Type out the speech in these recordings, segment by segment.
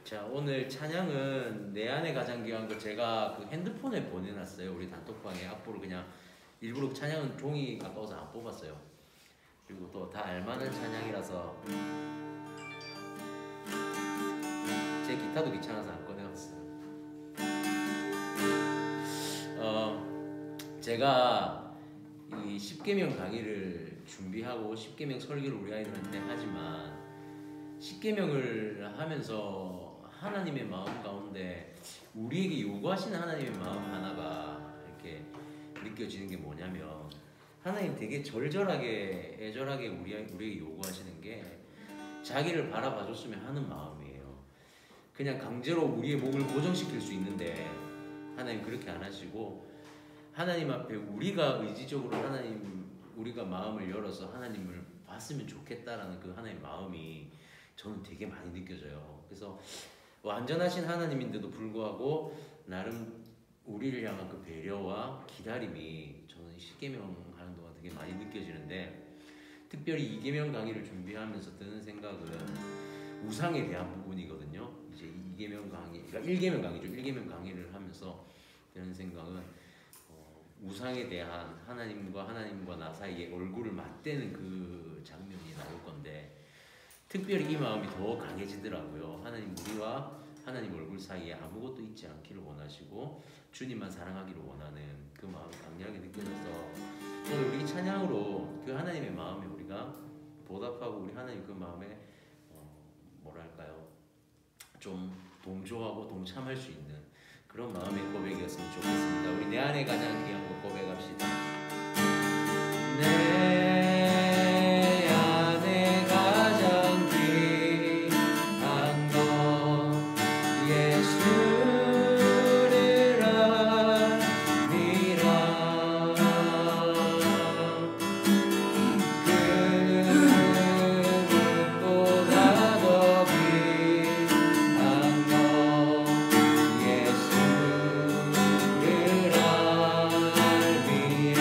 자, 오늘 찬양은 내 안에 가장 귀한 거 제가 그 핸드폰에 보내놨어요. 우리 단톡방에 앞으로 그냥 일부러 찬양은 종이 아까워서 안 뽑았어요. 그리고 또 다 알만한 찬양이라서 제 기타도 귀찮아서 안 꺼내왔어요. 제가 이 10계명 강의를 준비하고 10계명 설교를 우리 아이들한테 하지만 10계명을 하면서 하나님의 마음 가운데 우리에게 요구하시는 하나님의 마음 하나가 이렇게 느껴지는 게 뭐냐면 하나님 되게 절절하게 애절하게 우리에게 요구하시는 게 자기를 바라봐 줬으면 하는 마음이에요. 그냥 강제로 우리의 목을 고정시킬 수 있는데 하나님 그렇게 안 하시고 하나님 앞에 우리가 의지적으로 우리가 마음을 열어서 하나님을 봤으면 좋겠다라는 그 하나님의 마음이 저는 되게 많이 느껴져요. 그래서 완전하신 하나님인데도 불구하고 나름 우리를 향한 그 배려와 기다림이 저는 10계명 하는 동안 되게 많이 느껴지는데 특별히 2계명 강의를 준비하면서 드는 생각은 우상에 대한 부분이거든요. 이제 2계명 강의, 그러니까 1계명 강의죠. 1계명 강의를 하면서 드는 생각은 우상에 대한 하나님과 나 사이에 얼굴을 맞대는 그 장면이 나올 건데 특별히 이 마음이 더 강해지더라고요. 하나님 우리와 하나님 얼굴 사이에 아무것도 있지 않기를 원하시고 주님만 사랑하기를 원하는 그 마음이 강렬하게 느껴져서 오늘 우리 찬양으로 그 하나님의 마음에 우리가 보답하고 우리 하나님 그 마음에 뭐랄까요 좀 동조하고 동참할 수 있는 그런 마음의 고백이었으면 좋겠습니다. 우리 내 안에 가장 귀한 것 고백합시다. 내 안에 가장 귀한 것 예수를 아니라 그보다 더 귀한 것 예수를 알미야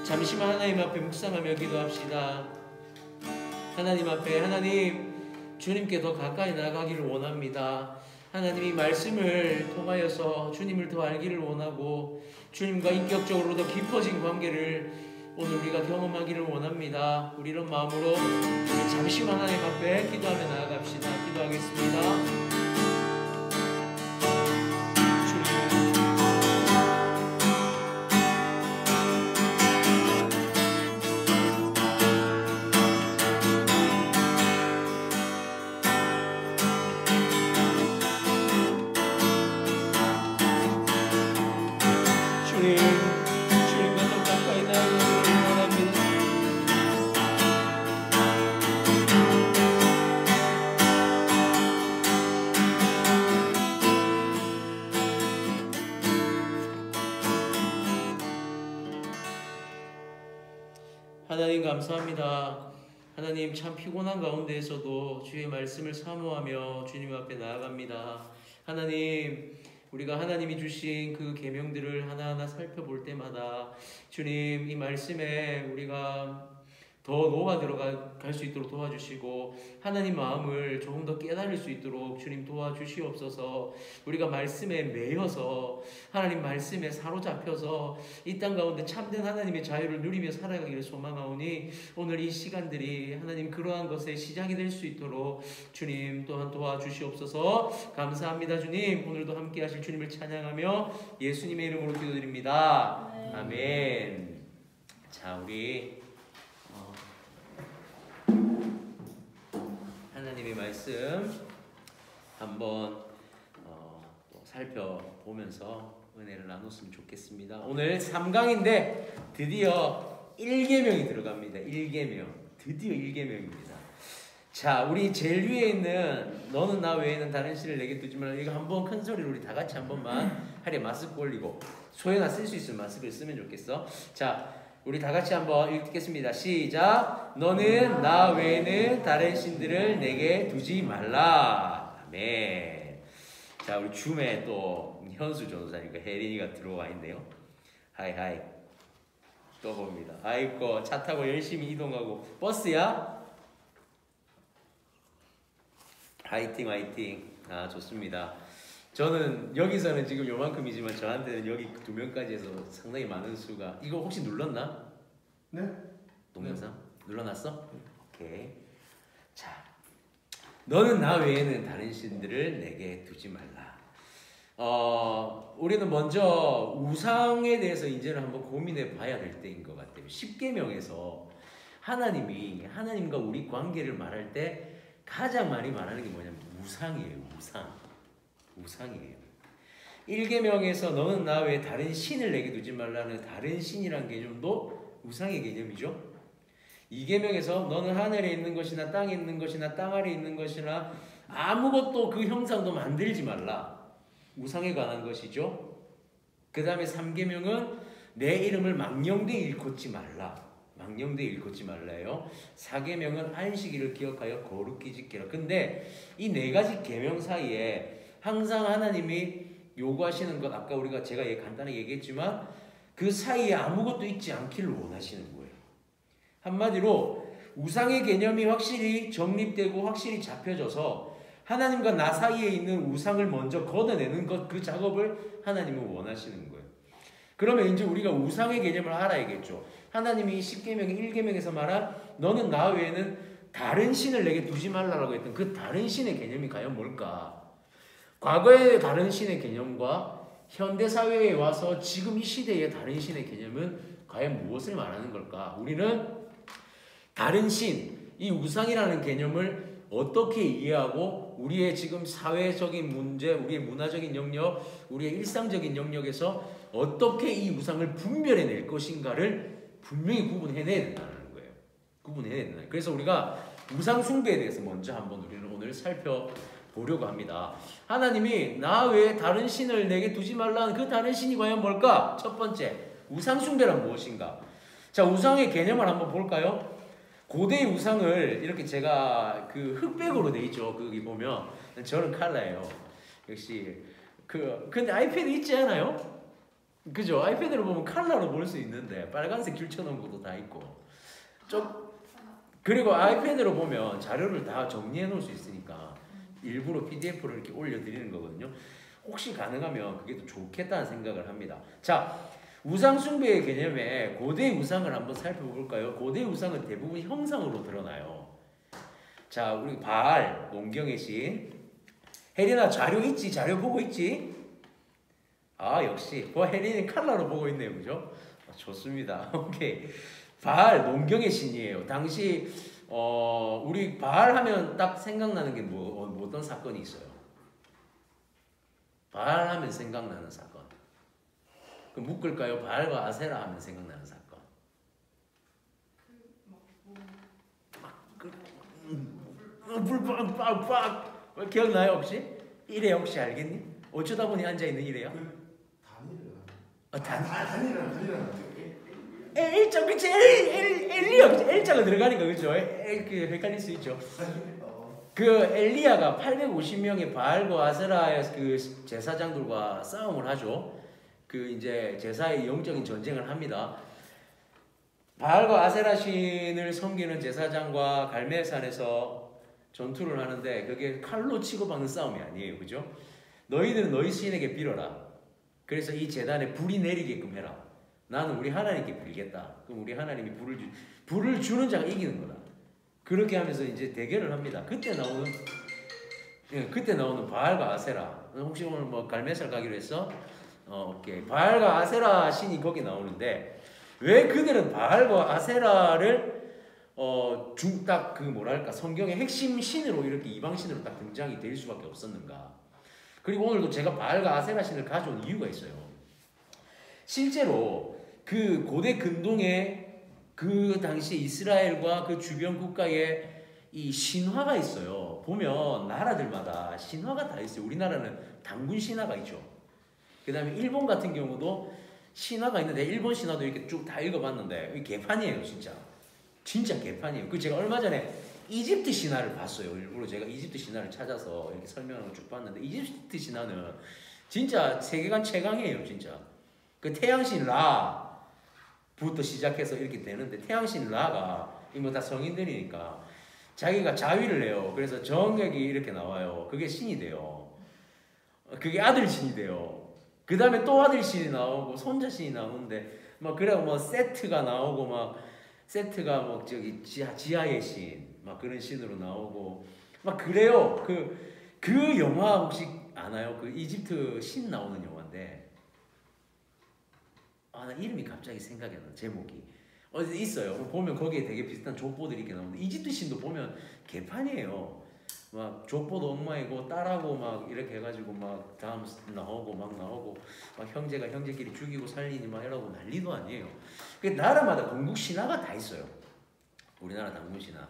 잠시만 하나님 앞에 묵상하며 기도합시다. 하나님 앞에, 하나님 주님께 더 가까이 나가기를 원합니다. 하나님이 말씀을 통하여서 주님을 더 알기를 원하고 주님과 인격적으로 더 깊어진 관계를 오늘 우리가 경험하기를 원합니다. 우리 이런 마음으로 잠시만 하나님 앞에 기도하며 나아갑시다. 기도하겠습니다. 하나님 감사합니다. 하나님 참 피곤한 가운데에서도 주의 말씀을 사모하며 주님 앞에 나아갑니다. 하나님 우리가 하나님이 주신 그 계명들을 하나하나 살펴볼 때마다 주님 이 말씀에 우리가 더 녹아 들어갈 수 있도록 도와주시고 하나님 마음을 조금 더 깨달을 수 있도록 주님 도와주시옵소서. 우리가 말씀에 매여서 하나님 말씀에 사로잡혀서 이 땅 가운데 참된 하나님의 자유를 누리며 살아가기를 소망하오니 오늘 이 시간들이 하나님 그러한 것의 시작이 될 수 있도록 주님 또한 도와주시옵소서. 감사합니다. 주님 오늘도 함께 하실 주님을 찬양하며 예수님의 이름으로 기도드립니다. 아멘. 자 우리 하나님의 말씀 한번 또 살펴보면서 은혜를 나눴으면 좋겠습니다. 오늘 3강인데 드디어 1계명이 들어갑니다. 1계명. 드디어 1계명입니다. 자, 우리 제일 위에 있는 너는 나 외에는 다른 신을 내게 두지 말라. 이거 한번 큰 소리로 우리 다 같이 한 번만 하루에 마스크 올리고 소연아 쓸 수 있으면 마스크를 쓰면 좋겠어. 자, 우리 다 같이 한번 읽겠습니다. 시작. 너는 나 외에는 다른 신들을 내게 두지 말라. 아멘. 자, 우리 줌에 또 현수 전도사님과 혜린이가 들어와 있네요. 하이. 또 봅니다. 아이고, 차 타고 열심히 이동하고. 버스야? 화이팅. 아, 좋습니다. 저는 여기서는 지금 요만큼이지만 저한테는 여기 2명까지 해서 상당히 많은 수가. 이거 혹시 눌렀나? 네. 동영상? 네. 눌러놨어? 오케이. 자, 너는 나 외에는 다른 신들을 내게 두지 말라. 우리는 먼저 우상에 대해서 이제는 한번 고민해 봐야 될 때인 것 같아요. 10계명에서 하나님이 하나님과 우리 관계를 말할 때 가장 많이 말하는 게 뭐냐면 우상이에요. 우상이에요. 1계명에서 너는 나 외에 다른 신을 내게 두지 말라는 다른 신이라는 개념도 우상의 개념이죠. 2계명에서 너는 하늘에 있는 것이나 땅에 있는 것이나 땅 아래에 있는 것이나 아무것도 그 형상도 만들지 말라. 우상에 관한 것이죠. 그 다음에 3계명은 내 이름을 망령되이 일컫지 말라. 망령되이 일컫지 말라요. 4계명은 안식일을 기억하여 거룩히 지키라. 근데 이 4가지 계명 사이에 항상 하나님이 요구하시는 것, 아까 제가 간단하게 얘기했지만 그 사이에 아무것도 있지 않기를 원하시는 거예요. 한마디로 우상의 개념이 확실히 정립되고 확실히 잡혀져서 하나님과 나 사이에 있는 우상을 먼저 걷어내는 것, 그 작업을 하나님은 원하시는 거예요. 그러면 이제 우리가 우상의 개념을 알아야겠죠. 하나님이 10계명 1계명에서 말한 너는 나 외에는 다른 신을 내게 두지 말라라고 했던 그 다른 신의 개념이 과연 뭘까? 과거의 다른 신의 개념과 현대사회에 와서 지금 이 시대의 다른 신의 개념은 과연 무엇을 말하는 걸까? 우리는 다른 신, 이 우상이라는 개념을 어떻게 이해하고 우리의 지금 사회적인 문제, 우리의 문화적인 영역, 우리의 일상적인 영역에서 어떻게 이 우상을 분별해낼 것인가를 분명히 구분해내야 된다는 거예요. 구분해내야 된다. 그래서 우리가 우상 숭배에 대해서 먼저 한번 우리는 오늘 살펴보려고 합니다. 하나님이 나 외에 다른 신을 내게 두지 말라는 그 다른 신이 과연 뭘까? 첫 번째, 우상 숭배란 무엇인가? 자, 우상의 개념을 한번 볼까요? 고대의 우상을 이렇게 제가 그 흑백으로 돼 있죠. 거기 보면 저는 칼라예요. 역시 근데 아이패드 있지 않아요? 그죠? 아이패드로 보면 컬러로 볼 수 있는데 빨간색 줄 쳐놓은 것도 다 있고 좀 그리고 아이패드로 보면 자료를 다 정리해 놓을 수 있으니까 일부러 PDF로 이렇게 올려드리는 거거든요. 혹시 가능하면 그게 더 좋겠다는 생각을 합니다. 자, 우상 숭배의 개념에 고대 우상을 한번 살펴볼까요? 고대 우상은 대부분 형상으로 드러나요. 자, 우리 바알, 농경의 신. 혜린아 자료 있지? 자료 보고 있지? 아, 역시 혜린이 칼라로 보고 있네요, 그죠? 좋습니다. 오케이. 바알, 농경의 신이에요. 당시 우리 바알 하면 딱 생각나는 게 어떤 사건이 있어요? 바알 하면 생각나는 사건. 그 묶을까요? 바알과 아세라 하면 생각나는 사건. 불 기억나요 혹시? 이래 혹시 알겠니? 어쩌다 보니 앉아 있는 이래요? 단이랑 L자 그치 엘리야 그치 L자가 들어가니까 그죠? 그 헷갈릴 수 있죠. 그 엘리야가 850명의 바알과 아세라의 그 제사장들과 싸움을 하죠. 그 이제 제사의 영적인 전쟁을 합니다. 바알과 아세라 신을 섬기는 제사장과 갈멜산에서 전투를 하는데 그게 칼로 치고 박는 싸움이 아니에요, 그죠? 너희들은 너희 신에게 빌어라. 그래서 이 제단에 불이 내리게끔 해라. 나는 우리 하나님께 빌겠다. 그럼 우리 하나님이 불을 주는 자가 이기는 거다. 그렇게 하면서 이제 대결을 합니다. 그때 나오는 바알과 아세라. 혹시 오늘 뭐 갈멜산 가기로 했어? 오케이. 바알과 아세라 신이 거기 나오는데 왜 그들은 바알과 아세라를 딱 그 뭐랄까 성경의 핵심 신으로 이렇게 이방 신으로 딱 등장이 될 수밖에 없었는가? 그리고 오늘도 제가 바알과 아세라 신을 가져온 이유가 있어요. 실제로 그 고대 근동에 그 당시 이스라엘과 그 주변 국가에 이 신화가 있어요. 보면 나라들마다 신화가 다 있어요. 우리나라는 단군 신화가 있죠. 그 다음에 일본 같은 경우도 신화가 있는데 일본 신화도 이렇게 쭉 다 읽어봤는데 이게 개판이에요, 진짜. 진짜 개판이에요. 그 제가 얼마 전에 이집트 신화를 봤어요. 일부러 제가 이집트 신화를 찾아서 이렇게 설명을 쭉 봤는데 이집트 신화는 진짜 세계관 최강이에요, 진짜. 그 태양신 라부터 시작해서 이렇게 되는데 태양신 라가 이거 다 성인들이니까 자기가 자위를 해요. 그래서 정액이 이렇게 나와요. 그게 신이 돼요. 그게 아들 신이 돼요. 그 다음에 또 아들 신이 나오고 손자 신이 나오는데 막 그래 뭐 세트가 나오고 막 세트가 뭐 저기 지하의 신 막 그런 신으로 나오고 막 그래요. 그 영화 혹시 아나요? 그 이집트 신 나오는 영화인데 나 이름이 갑자기 생각이 안 나. 제목이 어디 있어요. 보면 거기에 되게 비슷한 족보들이 이렇게 나오는데 이집트 신도 보면 개판이에요. 막 족보도 엉망이고 딸하고 막 이렇게 해가지고 막 다음 나오고 막 형제가 형제끼리 죽이고 살리니 막 이러고 난리도 아니에요. 그 나라마다 건국 신화가 다 있어요. 우리나라 단군 신화.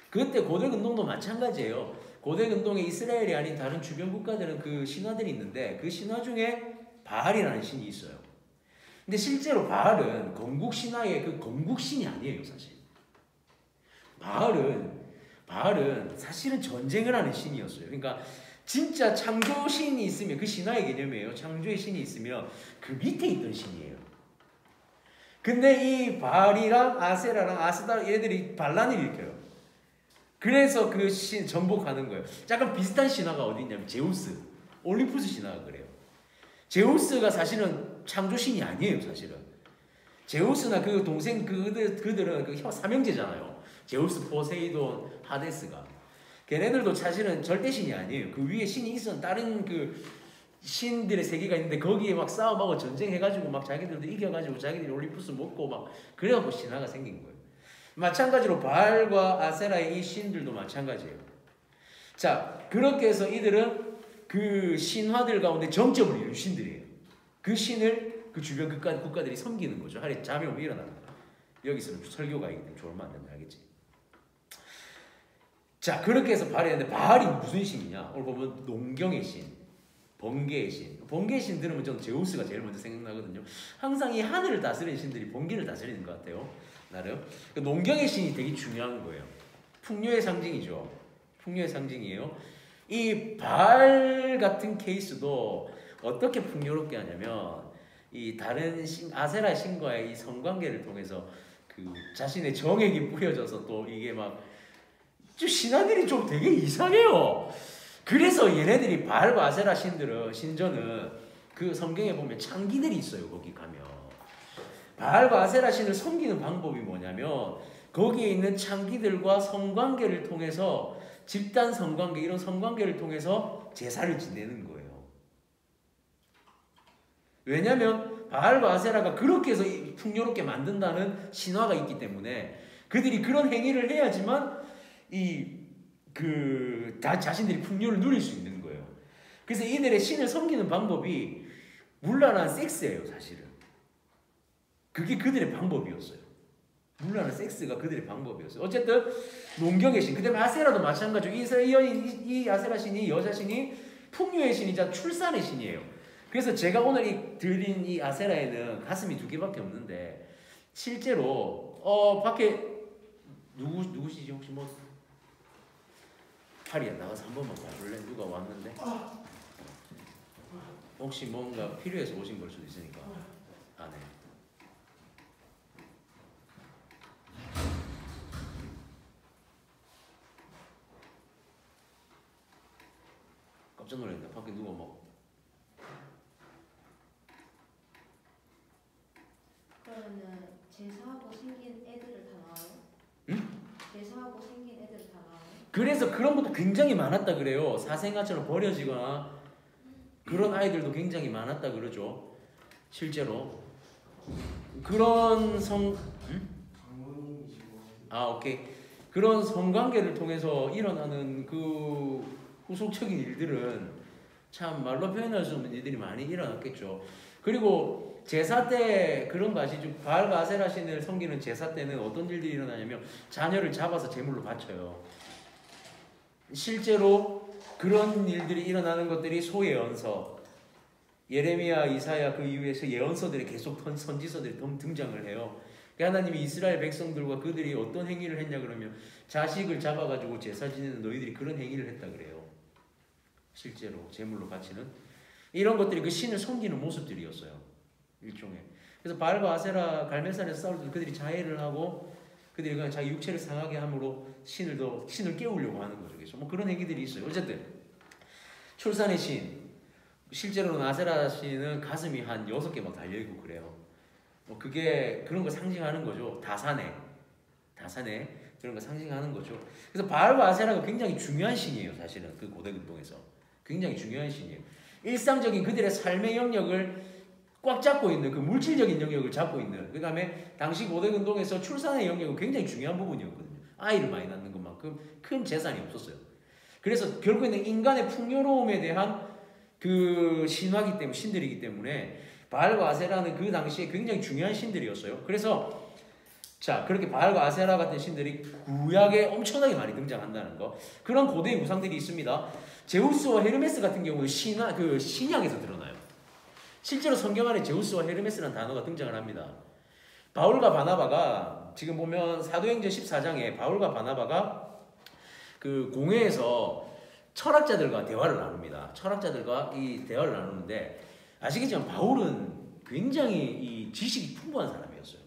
그때 고대 근동도 마찬가지예요. 고대 근동에 이스라엘이 아닌 다른 주변 국가들은 그 신화들이 있는데 그 신화 중에 바알이라는 신이 있어요. 근데 실제로 바알은 건국 신화의 그 건국 신이 아니에요, 사실. 바알은 사실은 전쟁을 하는 신이었어요. 그러니까 진짜 창조 신이 있으면 그 신화의 개념이에요. 창조의 신이 있으면 그 밑에 있던 신이에요. 근데 이 바알이랑 아세라랑 아스다 얘들이 반란을 일으켜요. 그래서 그 신 전복하는 거예요. 약간 비슷한 신화가 어디 있냐면 제우스, 올림푸스 신화가 그래요. 제우스가 사실은 창조신이 아니에요, 사실은. 제우스나 그 동생 그들은 그 삼형제잖아요. 제우스, 포세이돈, 하데스가. 걔네들도 사실은 절대신이 아니에요. 그 위에 신이 있었는 다른 그 신들의 세계가 있는데 거기에 막 싸움하고 전쟁해가지고 막 자기들도 이겨가지고 자기들이 올림푸스 먹고 막 그래갖고 신화가 생긴 거예요. 마찬가지로 바알과 아세라의 이 신들도 마찬가지예요. 자, 그렇게 해서 이들은 그 신화들 가운데 정점을 이룬 신들이에요. 그 신을 그 주변 국가들이 섬기는 거죠. 하루에 잠이 오면 일어나는 거예요. 여기서는 설교가 있기 때문에 졸면 안 된다, 알겠지? 자, 그렇게 해서 바알이 했는데 바알이 무슨 신이냐? 오늘 보면 농경의 신, 번개의 신. 번개의 신 들으면 저는 제우스가 제일 먼저 생각나거든요. 항상 이 하늘을 다스리는 신들이 번개를 다스리는 것 같아요. 나름. 농경의 신이 되게 중요한 거예요. 풍요의 상징이죠. 풍요의 상징이에요. 이 바알 같은 케이스도 어떻게 풍요롭게 하냐면 이 다른 아세라 신과의 이 성관계를 통해서 그 자신의 정액이 뿌려져서 또 이게 막 좀 신하들이 좀 되게 이상해요. 그래서 얘네들이 바알과 아세라 신전은 그 성경에 보면 창기들이 있어요. 거기 가면 바알과 아세라 신을 섬기는 방법이 뭐냐면 거기에 있는 창기들과 성관계를 통해서 집단 성관계 이런 성관계를 통해서 제사를 지내는 거예요. 왜냐하면 바알과 아세라가 그렇게 해서 풍요롭게 만든다는 신화가 있기 때문에 그들이 그런 행위를 해야지만 자신들이 풍요를 누릴 수 있는 거예요. 그래서 이들의 신을 섬기는 방법이 문란한 섹스예요, 사실은. 그게 그들의 방법이었어요. 문란한 섹스가 그들의 방법이었어요. 어쨌든 농경의 신, 그다음에 아세라도 마찬가지로 이 아세라 신이 여자 신이 풍요의 신이자 출산의 신이에요. 그래서 제가 오늘 드린 이 아세라에는 가슴이 2개밖에 없는데 실제로 밖에 누구시지 혹시 뭐 파리야 나가서 한 번만 봐줄래? 누가 왔는데 혹시 뭔가 필요해서 오신 걸 수도 있으니까 네. 깜짝 놀랐네. 밖에 누가 뭐 그러면은 제사하고 생긴 애들을 다 낳아요? 응? 제사하고 생긴 애들을 다 낳아요? 그래서 그런 것도 굉장히 많았다 그래요. 사생아처럼 버려지거나 그런 아이들도 굉장히 많았다 그러죠. 실제로 그런 오케이. 그런 성관계를 통해서 일어나는 그 후속적인 일들은 참 말로 표현할 수 없는 일들이 많이 일어났겠죠. 그리고 제사 때 그런 거 아시죠? 바알과 아세라 신을 섬기는 제사 때는 어떤 일들이 일어나냐면 자녀를 잡아서 제물로 바쳐요. 실제로 그런 일들이 일어나는 것들이 소예언서, 예레미야, 이사야 그 이후에서 예언서들이 계속 선지서들이 등장을 해요. 하나님이 이스라엘 백성들과 그들이 어떤 행위를 했냐 그러면 자식을 잡아가지고 제사 지내는 너희들이 그런 행위를 했다 그래요. 실제로 제물로 바치는 이런 것들이 그 신을 섬기는 모습들이었어요. 일종의. 그래서 바알과 아세라 갈멜산에서 싸울 때 그들이 자해를 하고 그들이 그냥 자기 육체를 상하게 함으로 신을 깨우려고 하는 거죠. 그래서 뭐 그런 행위들이 있어요. 어쨌든 출산의 신, 실제로는 아세라 신은 가슴이 한 6개 막 달려있고 그래요. 뭐 그게 그런 거 상징하는 거죠. 다산에 그런 거 상징하는 거죠. 그래서 바알과 아세라가 굉장히 중요한 신이에요. 사실은 그 고대 근동에서 굉장히 중요한 신이에요. 일상적인 그들의 삶의 영역을 꽉 잡고 있는 그 물질적인 영역을 잡고 있는 그 다음에 당시 고대 근동에서 출산의 영역은 굉장히 중요한 부분이었거든요. 아이를 많이 낳는 것만큼 큰 재산이 없었어요. 그래서 결국에는 인간의 풍요로움에 대한 그 신화기 때문에 신들이기 때문에 바알과 아세라는 그 당시에 굉장히 중요한 신들이었어요. 그래서 자 그렇게 바알과 아세라 같은 신들이 구약에 엄청나게 많이 등장한다는 거 그런 고대의 우상들이 있습니다. 제우스와 헤르메스 같은 경우는 신약에서 드러나요. 실제로 성경 안에 제우스와 헤르메스라는 단어가 등장을 합니다. 바울과 바나바가 지금 보면 사도행전 14장에 바울과 바나바가 그 공회에서 철학자들과 대화를 나눕니다. 철학자들과 이 대화를 나누는데 아시겠지만 바울은 굉장히 이 지식이 풍부한 사람이었어요.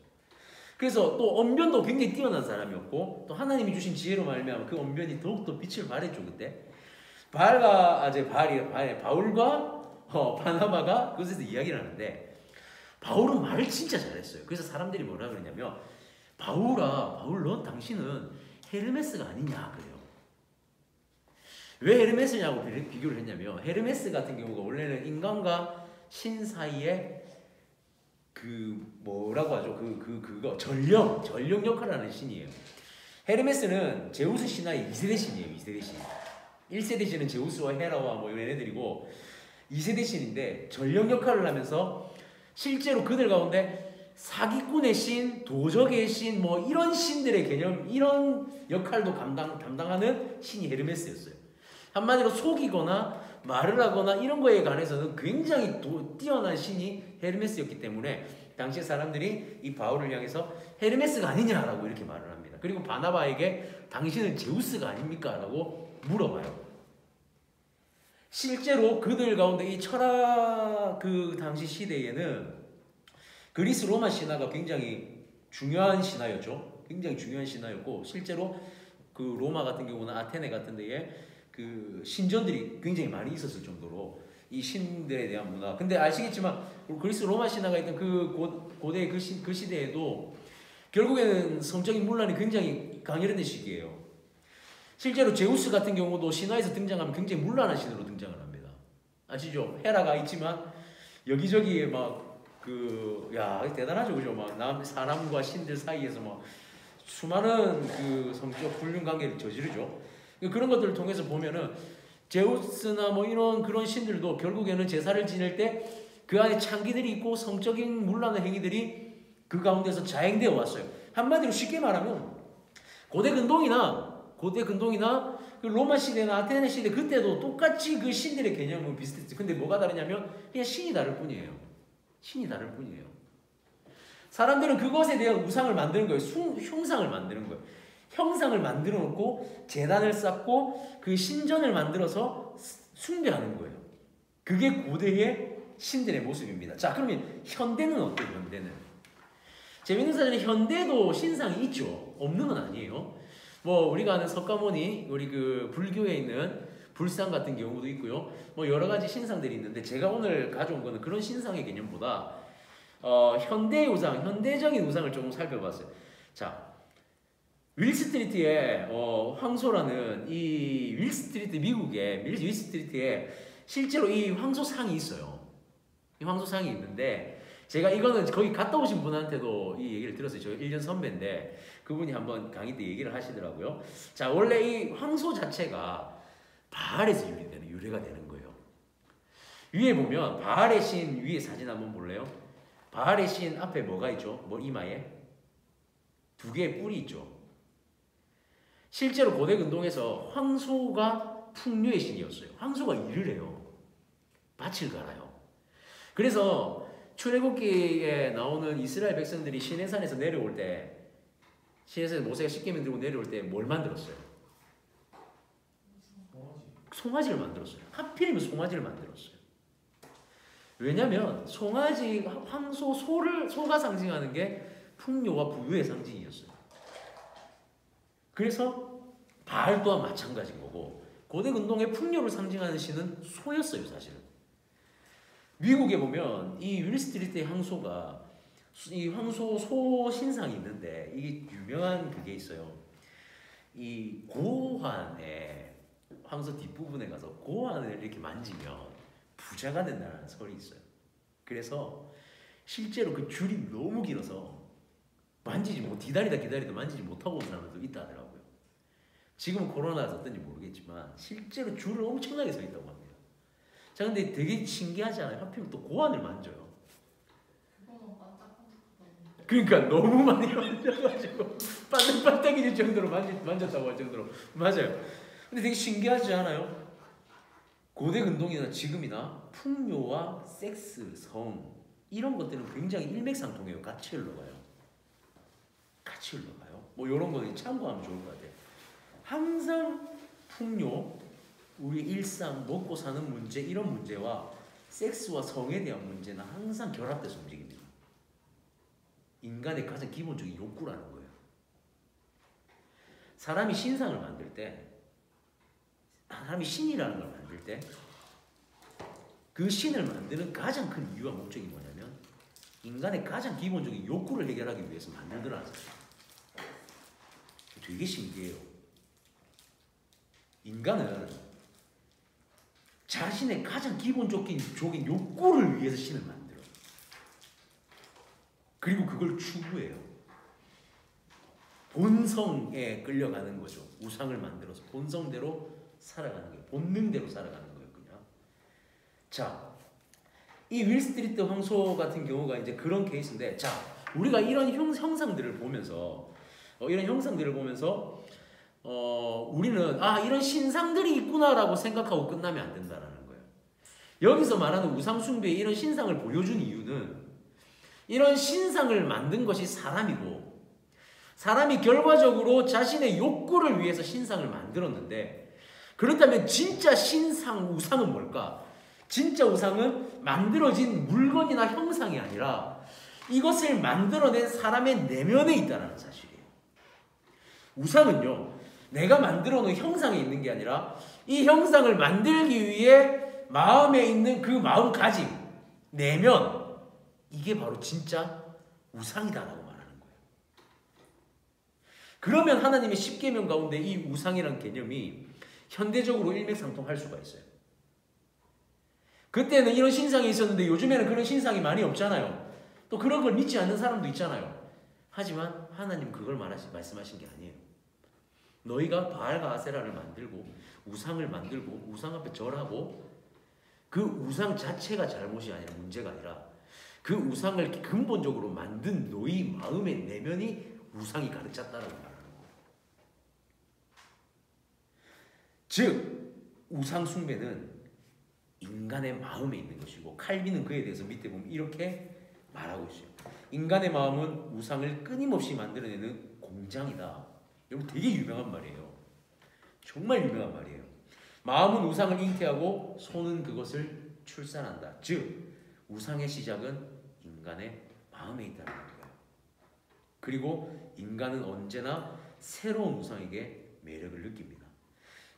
그래서 또 언변도 굉장히 뛰어난 사람이었고 또 하나님이 주신 지혜로 말미암아 그 언변이 더욱더 빛을 발했죠. 그때 바울과 바나바가 그것에서 이야기를 하는데 바울은 말을 진짜 잘했어요. 그래서 사람들이 뭐라 그러냐면 바울 넌 당신은 헤르메스가 아니냐 그래요. 왜 헤르메스냐고 비교를 했냐면 헤르메스 같은 경우가 원래는 인간과 신 사이에 뭐라고 하죠? 그거 전령 역할을 하는 신이에요. 헤르메스는 제우스 신화의 2세대 신이에요. 2세대 신. 1세대 신은 제우스와 헤라와 뭐 이런 애들이고 2세대 신인데 전령 역할을 하면서 실제로 그들 가운데 사기꾼의 신, 도적의 신, 뭐 이런 신들의 개념, 이런 역할도 담당하는 신이 헤르메스였어요. 한마디로 속이거나 말을 하거나 이런 거에 관해서는 굉장히 뛰어난 신이 헤르메스였기 때문에 당시 사람들이 이 바울을 향해서 헤르메스가 아니냐라고 이렇게 말을 합니다. 그리고 바나바에게 당신은 제우스가 아닙니까? 라고 물어봐요. 실제로 그들 가운데 이 철학 그 당시 시대에는 그리스 로마 신화가 굉장히 중요한 신화였죠. 굉장히 중요한 신화였고 실제로 그 로마 같은 경우는 아테네 같은 데에 그 신전들이 굉장히 많이 있었을 정도로 이 신들에 대한 문화. 근데 아시겠지만 그리스 로마 신화가 있던 그 고대 그 시대에도 결국에는 성적인 문란이 굉장히 강렬했던 시기예요. 실제로 제우스 같은 경우도 신화에서 등장하면 굉장히 문란한 신으로 등장을 합니다. 아시죠? 헤라가 있지만 여기저기에 대단하죠, 그죠? 사람과 신들 사이에서 수많은 그 성적 불륜 관계를 저지르죠. 그런 것들을 통해서 보면은 제우스나 이런 그런 신들도 결국에는 제사를 지낼 때 그 안에 창기들이 있고 성적인 문란한 행위들이 그 가운데서 자행되어 왔어요. 한마디로 쉽게 말하면 고대 근동이나 그 로마 시대나 아테네 시대 그때도 똑같이 그 신들의 개념은 비슷했죠. 근데 뭐가 다르냐면 그냥 신이 다를 뿐이에요. 신이 다를 뿐이에요. 사람들은 그것에 대한 우상을 만드는 거예요. 흉상을 만드는 거예요. 형상을 만들어 놓고 제단을 쌓고 그 신전을 만들어서 숭배하는 거예요. 그게 고대의 신들의 모습입니다. 자, 그러면 현대는 어때요? 현대는 재밌는 사실은 현대도 신상이 있죠. 없는 건 아니에요. 우리가 아는 석가모니, 우리 그 불교에 있는 불상 같은 경우도 있고요. 여러 가지 신상들이 있는데 제가 오늘 가져온 거는 그런 신상의 개념보다 현대의 우상, 현대적인 우상을 조금 살펴봤어요. 자, 윌스트리트에 황소라는 이 윌스트리트, 미국의 윌스트리트에 실제로 이 황소상이 있어요. 이 황소상이 있는데 제가 이거는 거기 갔다 오신 분한테도 이 얘기를 들었어요. 저 1년 선배인데 그분이 한번 강의 때 얘기를 하시더라고요. 자, 원래 이 황소 자체가 바알에서 유래가 되는 거예요. 위에 보면 바알의 신 위에 사진 한번 볼래요? 바알의 신 앞에 뭐가 있죠? 이마에 두 개의 뿔이 있죠. 실제로 고대 근동에서 황소가 풍류의 신이었어요. 황소가 일을 해요. 밭을 갈아요. 그래서 출애굽기에 나오는 이스라엘 백성들이 시내산에서 내려올 때, 시내산에서 모세가 십계명 들고 내려올 때 뭘 만들었어요? 송아지를 만들었어요. 하필이면 송아지를 만들었어요. 왜냐면 송아지, 황소, 소가 상징하는 게 풍요와 부유의 상징이었어요. 그래서 바알 또한 마찬가지인 거고 고대 근동의 풍요를 상징하는 신은 소였어요, 사실은. 미국에 보면 이 윌스트리트의 황소가 이 황소 소 신상이 있는데 이게 유명한 그게 있어요. 이 고환에 황소 뒷부분에 가서 고환을 이렇게 만지면 부자가 된다는 설이 있어요. 그래서 실제로 그 줄이 너무 길어서 기다리다 만지지 못하고 온 사람들도 있다 하더라고요. 지금은 코로나라서 어떤지 모르겠지만 실제로 줄을 엄청나게 서 있다고 합니다. 자, 근데 되게 신기하지 않아요? 하필 또 고환을 만져요. 그러니까 너무 많이 만져가지고 반짝반짝이질 정도로 만졌다고 할 정도로. 맞아요. 근데 되게 신기하지 않아요? 고대 근동이나 지금이나 풍요와 섹스, 성 이런 것들은 굉장히 일맥상통해요. 같이 흘러가요. 이런 거 참고하면 좋을 것 같아요. 항상 풍요, 우리 일상, 먹고 사는 문제 이런 문제와 섹스와 성에 대한 문제는 항상 결합돼서 움직입니다. 인간의 가장 기본적인 욕구라는 거예요. 사람이 신상을 만들 때, 사람이 신이라는 걸 만들 때 그 신을 만드는 가장 큰 이유와 목적이 뭐냐면 인간의 가장 기본적인 욕구를 해결하기 위해서 만들더라는 거예요. 되게 신기해요. 인간은 자신의 가장 기본적인 욕구를 위해서 신을 만들어요. 그리고 그걸 추구해요. 본성에 끌려가는 거죠. 우상을 만들어서 본성대로 살아가는 거예요. 본능대로 살아가는 거예요. 그냥. 자, 이 윌스트리트 황소 같은 경우가 이제 그런 케이스인데, 자, 우리가 이런 형상들을 보면서 우리는 이런 신상들이 있구나라고 생각하고 끝나면 안 된다라는 거예요. 여기서 말하는 우상 숭배의 이런 신상을 보여준 이유는 이런 신상을 만든 것이 사람이고 사람이 결과적으로 자신의 욕구를 위해서 신상을 만들었는데, 그렇다면 진짜 신상, 우상은 뭘까? 진짜 우상은 만들어진 물건이나 형상이 아니라 이것을 만들어낸 사람의 내면에 있다는 사실이에요. 우상은요, 내가 만들어 놓은 형상에 있는 게 아니라 이 형상을 만들기 위해 마음에 있는 그 마음가짐, 내면, 이게 바로 진짜 우상이다라고 말하는 거예요. 그러면 하나님의 십계명 가운데 이 우상이라는 개념이 현대적으로 일맥상통할 수가 있어요. 그때는 이런 신상이 있었는데 요즘에는 그런 신상이 많이 없잖아요. 또 그런 걸 믿지 않는 사람도 있잖아요. 하지만 하나님 그걸 말씀하신 게 아니에요. 너희가 바알과 아세라를 만들고 우상을 만들고 우상 앞에 절하고 그 우상 자체가 잘못이 아니라 문제가 아니라 그 우상을 근본적으로 만든 너희 마음의 내면이 우상이 가르쳤다라고 말하는 거예요. 즉 우상 숭배는 인간의 마음에 있는 것이고 칼빈은 그에 대해서 밑에 보면 이렇게 말하고 있어요. 인간의 마음은 우상을 끊임없이 만들어내는 공장이다. 여러분 되게 유명한 말이에요. 정말 유명한 말이에요. 마음은 우상을 잉태하고 손은 그것을 출산한다. 즉 우상의 시작은 인간의 마음에 있다는 거예요. 그리고 인간은 언제나 새로운 우상에게 매력을 느낍니다.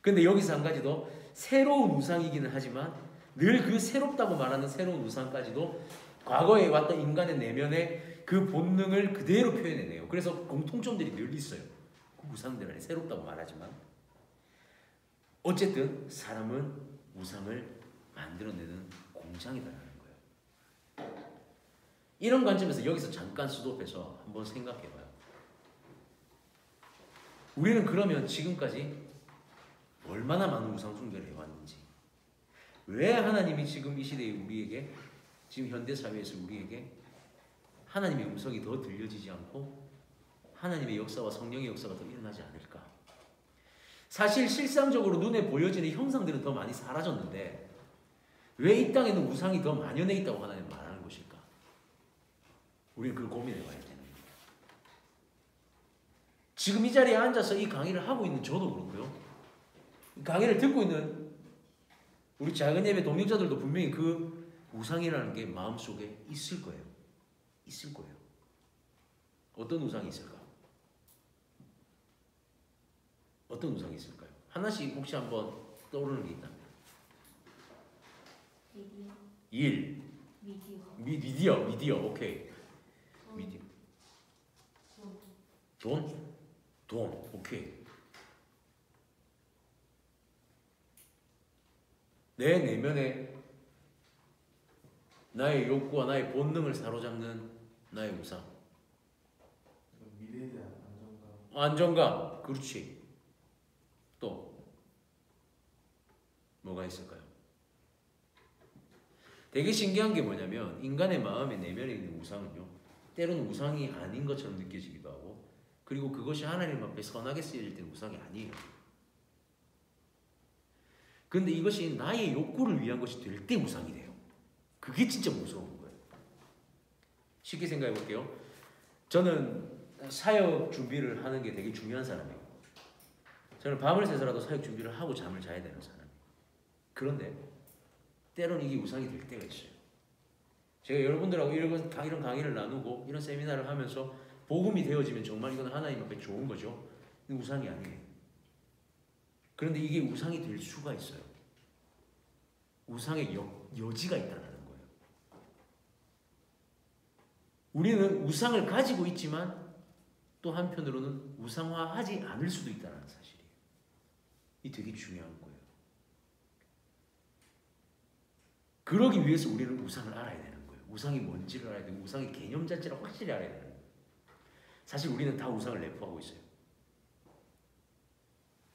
근데 여기서 한 가지 더, 새로운 우상이기는 하지만 늘 그 새롭다고 말하는 새로운 우상까지도 과거에 왔던 인간의 내면의 그 본능을 그대로 표현해내요. 그래서 공통점들이 늘 있어요. 그 우상들 안에 새롭다고 말하지만 어쨌든 사람은 우상을 만들어내는 공장이다라는 거예요. 이런 관점에서 여기서 잠깐 스톱해서 한번 생각해봐요. 우리는 그러면 지금까지 얼마나 많은 우상 숭배를 해왔는지, 왜 하나님이 지금 이 시대에 우리에게, 지금 현대 사회에서 우리에게 하나님의 음성이 더 들려지지 않고 하나님의 역사와 성령의 역사가 더 일어나지 않을까? 사실 실상적으로 눈에 보여지는 형상들은 더 많이 사라졌는데 왜 이 땅에는 우상이 더 만연해 있다고 하나님 말하는 것일까? 우리는 그걸 고민해봐야 되는 거예요. 지금 이 자리에 앉아서 이 강의를 하고 있는 저도 그렇고요. 강의를 듣고 있는 우리 작은 예배 동역자들도 분명히 그 우상이라는 게 마음속에 있을 거예요. 있을 거예요. 어떤 우상이 있을까? 어떤 우상이 있을까요? 하나씩 혹시 한번 떠오르는 게 있다면. 미디어. 일. 미디어. 오케이. 미디어. 돈. 오케이. 내 내면에 나의 욕구와 나의 본능을 사로잡는 나의 우상. 미래에 대한 안정감. 안정감. 그렇지. 또 뭐가 있을까요? 되게 신기한 게 뭐냐면 인간의 마음의 내면에 있는 우상은요, 때로는 우상이 아닌 것처럼 느껴지기도 하고, 그리고 그것이 하나님 앞에 선하게 쓰여질 때는 우상이 아니에요. 근데 이것이 나의 욕구를 위한 것이 될 때 우상이 돼요. 그게 진짜 무서운 거예요. 쉽게 생각해 볼게요. 저는 사역 준비를 하는 게 되게 중요한 사람이에요. 저는 밤을 새서라도 사역 준비를 하고 잠을 자야 되는 사람이에요. 그런데 때로는 이게 우상이 될 때가 있어요. 제가 여러분들하고 이런 강의를 나누고 이런 세미나를 하면서 복음이 되어지면 정말 이건 하나님 앞에 좋은 거죠. 우상이 아니에요. 그런데 이게 우상이 될 수가 있어요. 우상의 여지가 있다는 거예요. 우리는 우상을 가지고 있지만 또 한편으로는 우상화하지 않을 수도 있다는 사실이에요. 이 되게 중요한 거예요. 그러기 위해서 우리는 우상을 알아야 되는 거예요. 우상이 뭔지를 알아야 되고 우상의 개념 자체를 확실히 알아야 되는 거예요. 사실 우리는 다 우상을 내포하고 있어요.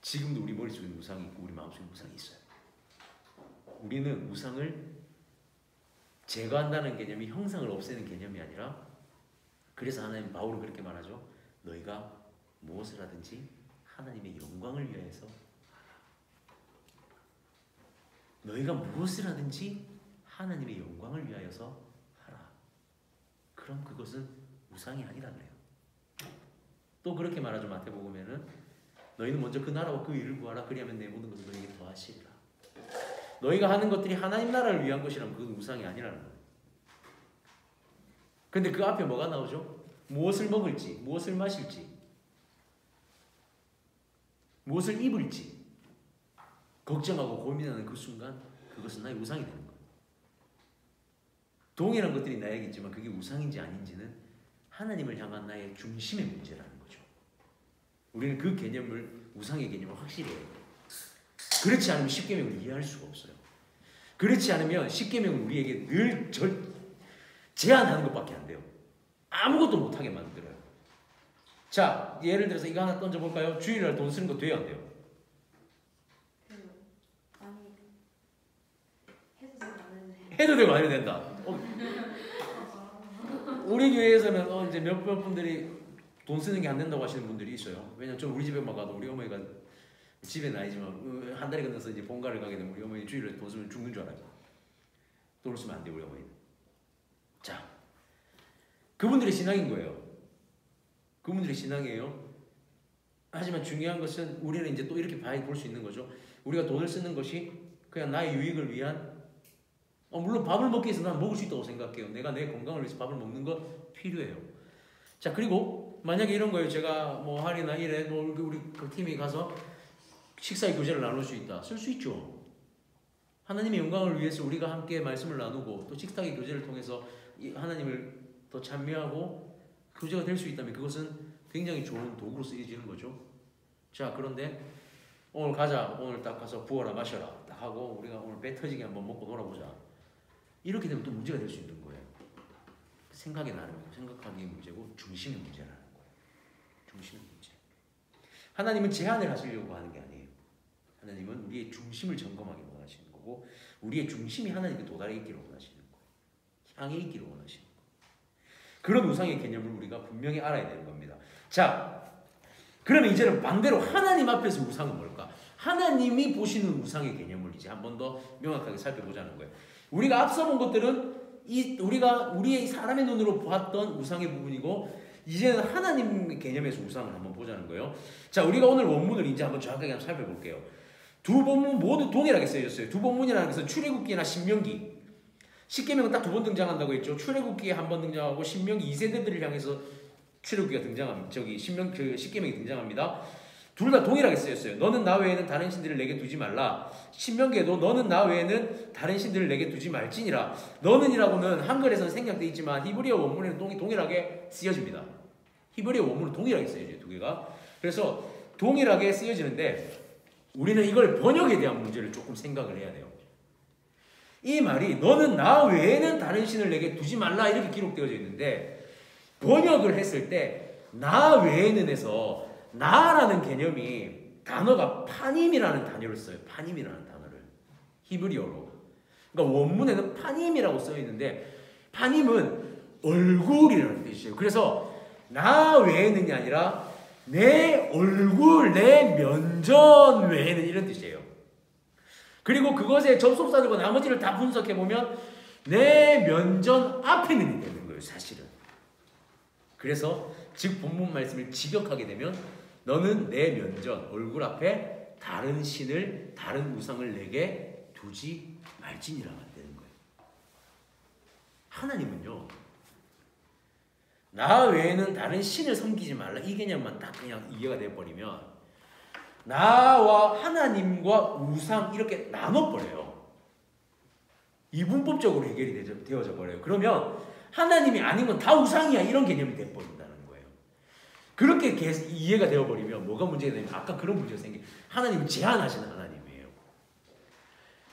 지금도 우리 머릿속에 우상이 있고 우리 마음속에 우상이 있어요. 우리는 우상을 제거한다는 개념이 형상을 없애는 개념이 아니라, 그래서 하나님 바울은 그렇게 말하죠. 너희가 무엇을 하든지 하나님의 영광을 위하여서 하라. 너희가 무엇을 하든지 하나님의 영광을 위하여서 하라. 그럼 그것은 우상이 아니라 그래요. 또 그렇게 말하죠. 마태복음에는 너희는 먼저 그 나라와 그 일을 구하라. 그리하면 내 모든 것을 너희에게 더하시리라. 너희가 하는 것들이 하나님 나라를 위한 것이라면 그건 우상이 아니라는 거예요. 근데 그 앞에 뭐가 나오죠? 무엇을 먹을지, 무엇을 마실지, 무엇을 입을지 걱정하고 고민하는 그 순간 그것은 나의 우상이 되는 거예요. 동일한 것들이 나에게있지만 그게 우상인지 아닌지는 하나님을 향한 나의 중심의 문제라는 거죠. 우리는 그 개념을, 우상의 개념을 확실히 해야 돼요. 그렇지 않으면 십계명을 이해할 수가 없어요. 그렇지 않으면 십계명은 우리에게 늘 제한하는 것밖에 안 돼요. 아무것도 못하게 만들어요. 자, 예를 들어서 이거 하나 던져볼까요? 주일날 돈 쓰는 거 돼요, 안 돼요? 아니, 해도 되고 안 해도 돼. 해도 되고 안 해도 된다. 우리 교회에서는 이제 몇몇 분들이 돈 쓰는 게 안 된다고 하시는 분들이 있어요. 왜냐면 좀 우리 집에만 가도 우리 어머니가 집에는 아니지만 한 달이 건너서 이제 본가를 가게 되면 우리 어머니 주일에 돈 쓰면 죽는 줄 알아요. 돈을 쓰면 안 돼요, 우리 어머니는. 자, 그분들의 신앙인 거예요. 그분들의 신앙이에요. 하지만 중요한 것은 우리는 이제 또 이렇게 볼 수 있는 거죠. 우리가 돈을 쓰는 것이 그냥 나의 유익을 위한, 물론 밥을 먹기 위해서 난 먹을 수 있다고 생각해요. 내가 내 건강을 위해서 밥을 먹는 거 필요해요. 자, 그리고 만약에 이런 거예요. 제가 뭐 할이나 이래 우리 그 팀이 가서 식사의 교제를 나눌 수 있다. 쓸 수 있죠. 하나님의 영광을 위해서 우리가 함께 말씀을 나누고 또 식탁의 교제를 통해서 하나님을 더 찬미하고 교제가 될 수 있다면 그것은 굉장히 좋은 도구로 쓰여지는 거죠. 자, 그런데 오늘 가자. 오늘 딱 가서 부어라 마셔라 딱 하고 우리가 오늘 배 터지게 한번 먹고 놀아보자. 이렇게 되면 또 문제가 될 수 있는 거예요. 생각의 나름이고 생각하기의 문제고 중심의 문제라는 거예요. 중심의 문제. 하나님은 제한을 하시려고 하는 게 아니에요. 하나님은 우리의 중심을 점검하기 원하시는 거고 우리의 중심이 하나님께 도달해 있기를 원하시는 거예요. 향해 있기를 원하시는 거예요. 그런 우상의 개념을 우리가 분명히 알아야 되는 겁니다. 자, 그러면 이제는 반대로 하나님 앞에서 우상은 뭘까? 하나님이 보시는 우상의 개념을 이제 한 번 더 명확하게 살펴보자는 거예요. 우리가 앞서 본 것들은 우리의 사람의 눈으로 보았던 우상의 부분이고 이제는 하나님 개념에서 우상을 한번 보자는 거예요. 자, 우리가 오늘 원문을 이제 한번 정확하게 한번 살펴볼게요. 두 본문 모두 동일하게 쓰여졌어요. 두 본문이라는 것은 출애굽기나 신명기. 십계명은 딱 두 번 등장한다고 했죠. 출애굽기에 한 번 등장하고 신명기 2세대들을 향해서 출애굽기가 등장합니다. 십계명이 등장합니다. 둘 다 동일하게 쓰였어요. 너는 나 외에는 다른 신들을 내게 두지 말라. 신명기에도 너는 나 외에는 다른 신들을 내게 두지 말지니라. 너는이라고는 한글에서는 생략되어 있지만 히브리어 원문에는 동일하게 쓰여집니다. 히브리어 원문은 동일하게 쓰여져요. 두 개가. 그래서 동일하게 쓰여지는데 우리는 이걸 번역에 대한 문제를 조금 생각을 해야 돼요. 이 말이 너는 나 외에는 다른 신을 내게 두지 말라 이렇게 기록되어져 있는데 번역을 했을 때 나 외에는에서 나라는 개념이 단어가 파님이라는 단어를 써요. 파님이라는 단어를 히브리어로. 그러니까 원문에는 파님이라고 써 있는데 파님은 얼굴이라는 뜻이에요. 그래서 나 외에는이 아니라 내 얼굴, 내 면전 외에는 이런 뜻이에요. 그리고 그것에 접속사들과 나머지를 다 분석해보면 내 면전 앞에는 되는 거예요, 사실은. 그래서 즉 본문 말씀을 직역하게 되면 너는 내 면전, 얼굴 앞에 다른 신을, 다른 우상을 내게 두지 말지니라가 되는 거예요. 하나님은요, 나 외에는 다른 신을 섬기지 말라 이 개념만 딱 그냥 이해가 되어버리면 나와 하나님과 우상 이렇게 나눠버려요. 이분법적으로 해결이 되어져 버려요. 그러면 하나님이 아닌 건 다 우상이야 이런 개념이 되어버린다는 거예요. 그렇게 이해가 되어버리면 뭐가 문제가 되냐면 아까 그런 문제가 생겨요. 하나님은 제한하시는 하나님이에요.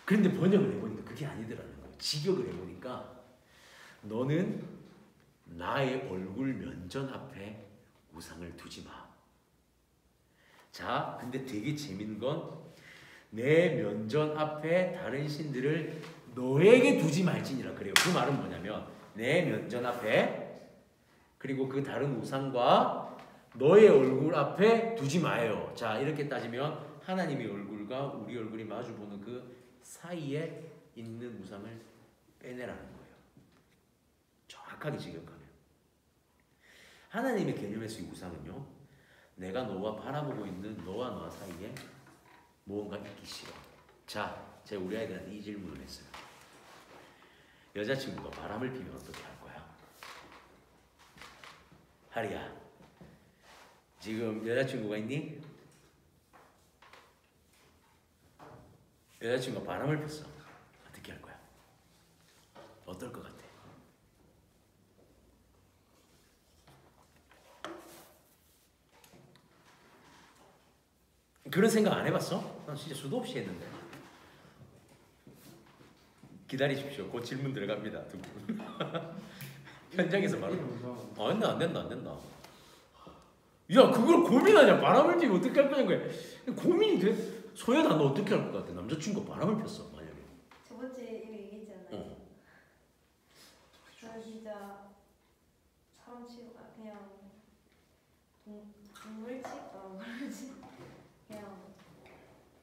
그런데 번역을 해보니까 그게 아니더라는 거예요. 직역을 해보니까 너는 나의 얼굴 면전 앞에 우상을 두지 마. 자, 근데 되게 재밌는 건 내 면전 앞에 다른 신들을 너에게 두지 말지니라 그래요. 그 말은 뭐냐면 내 면전 앞에 그리고 그 다른 우상과 너의 얼굴 앞에 두지 마요. 자, 이렇게 따지면 하나님의 얼굴과 우리 얼굴이 마주보는 그 사이에 있는 우상을 빼내라는 거예요. 정확하게 직역하면 하나님의 개념에서의 우상은요, 내가 너와 바라보고 있는 너와 나 사이에 무언가 있기 싫어. 자, 제가 우리 아이들한테 이 질문을 했어요. 여자친구가 바람을 피면 어떻게 할 거야? 하리야, 지금 여자친구가 있니? 여자친구가 바람을 폈어. 어떻게 할 거야? 어떨 것 같아? 그런 생각 안 해봤어? 난 진짜 수도 없이 했는데. 기다리십시오. 곧 질문 들어갑니다. 두 분. 현장에서 바로. 안 된다. 야, 그걸 고민하냐? 바람을 피면 어떻게 할 거냐는 거야. 고민이 돼. 소연아, 너 어떻게 할 것 같아? 남자친구가 바람을 폈어, 만약에. 저번 주에 이거 얘기했잖아요. 저는 진짜 사람 치고 그냥 동물 치고 그러지. 그냥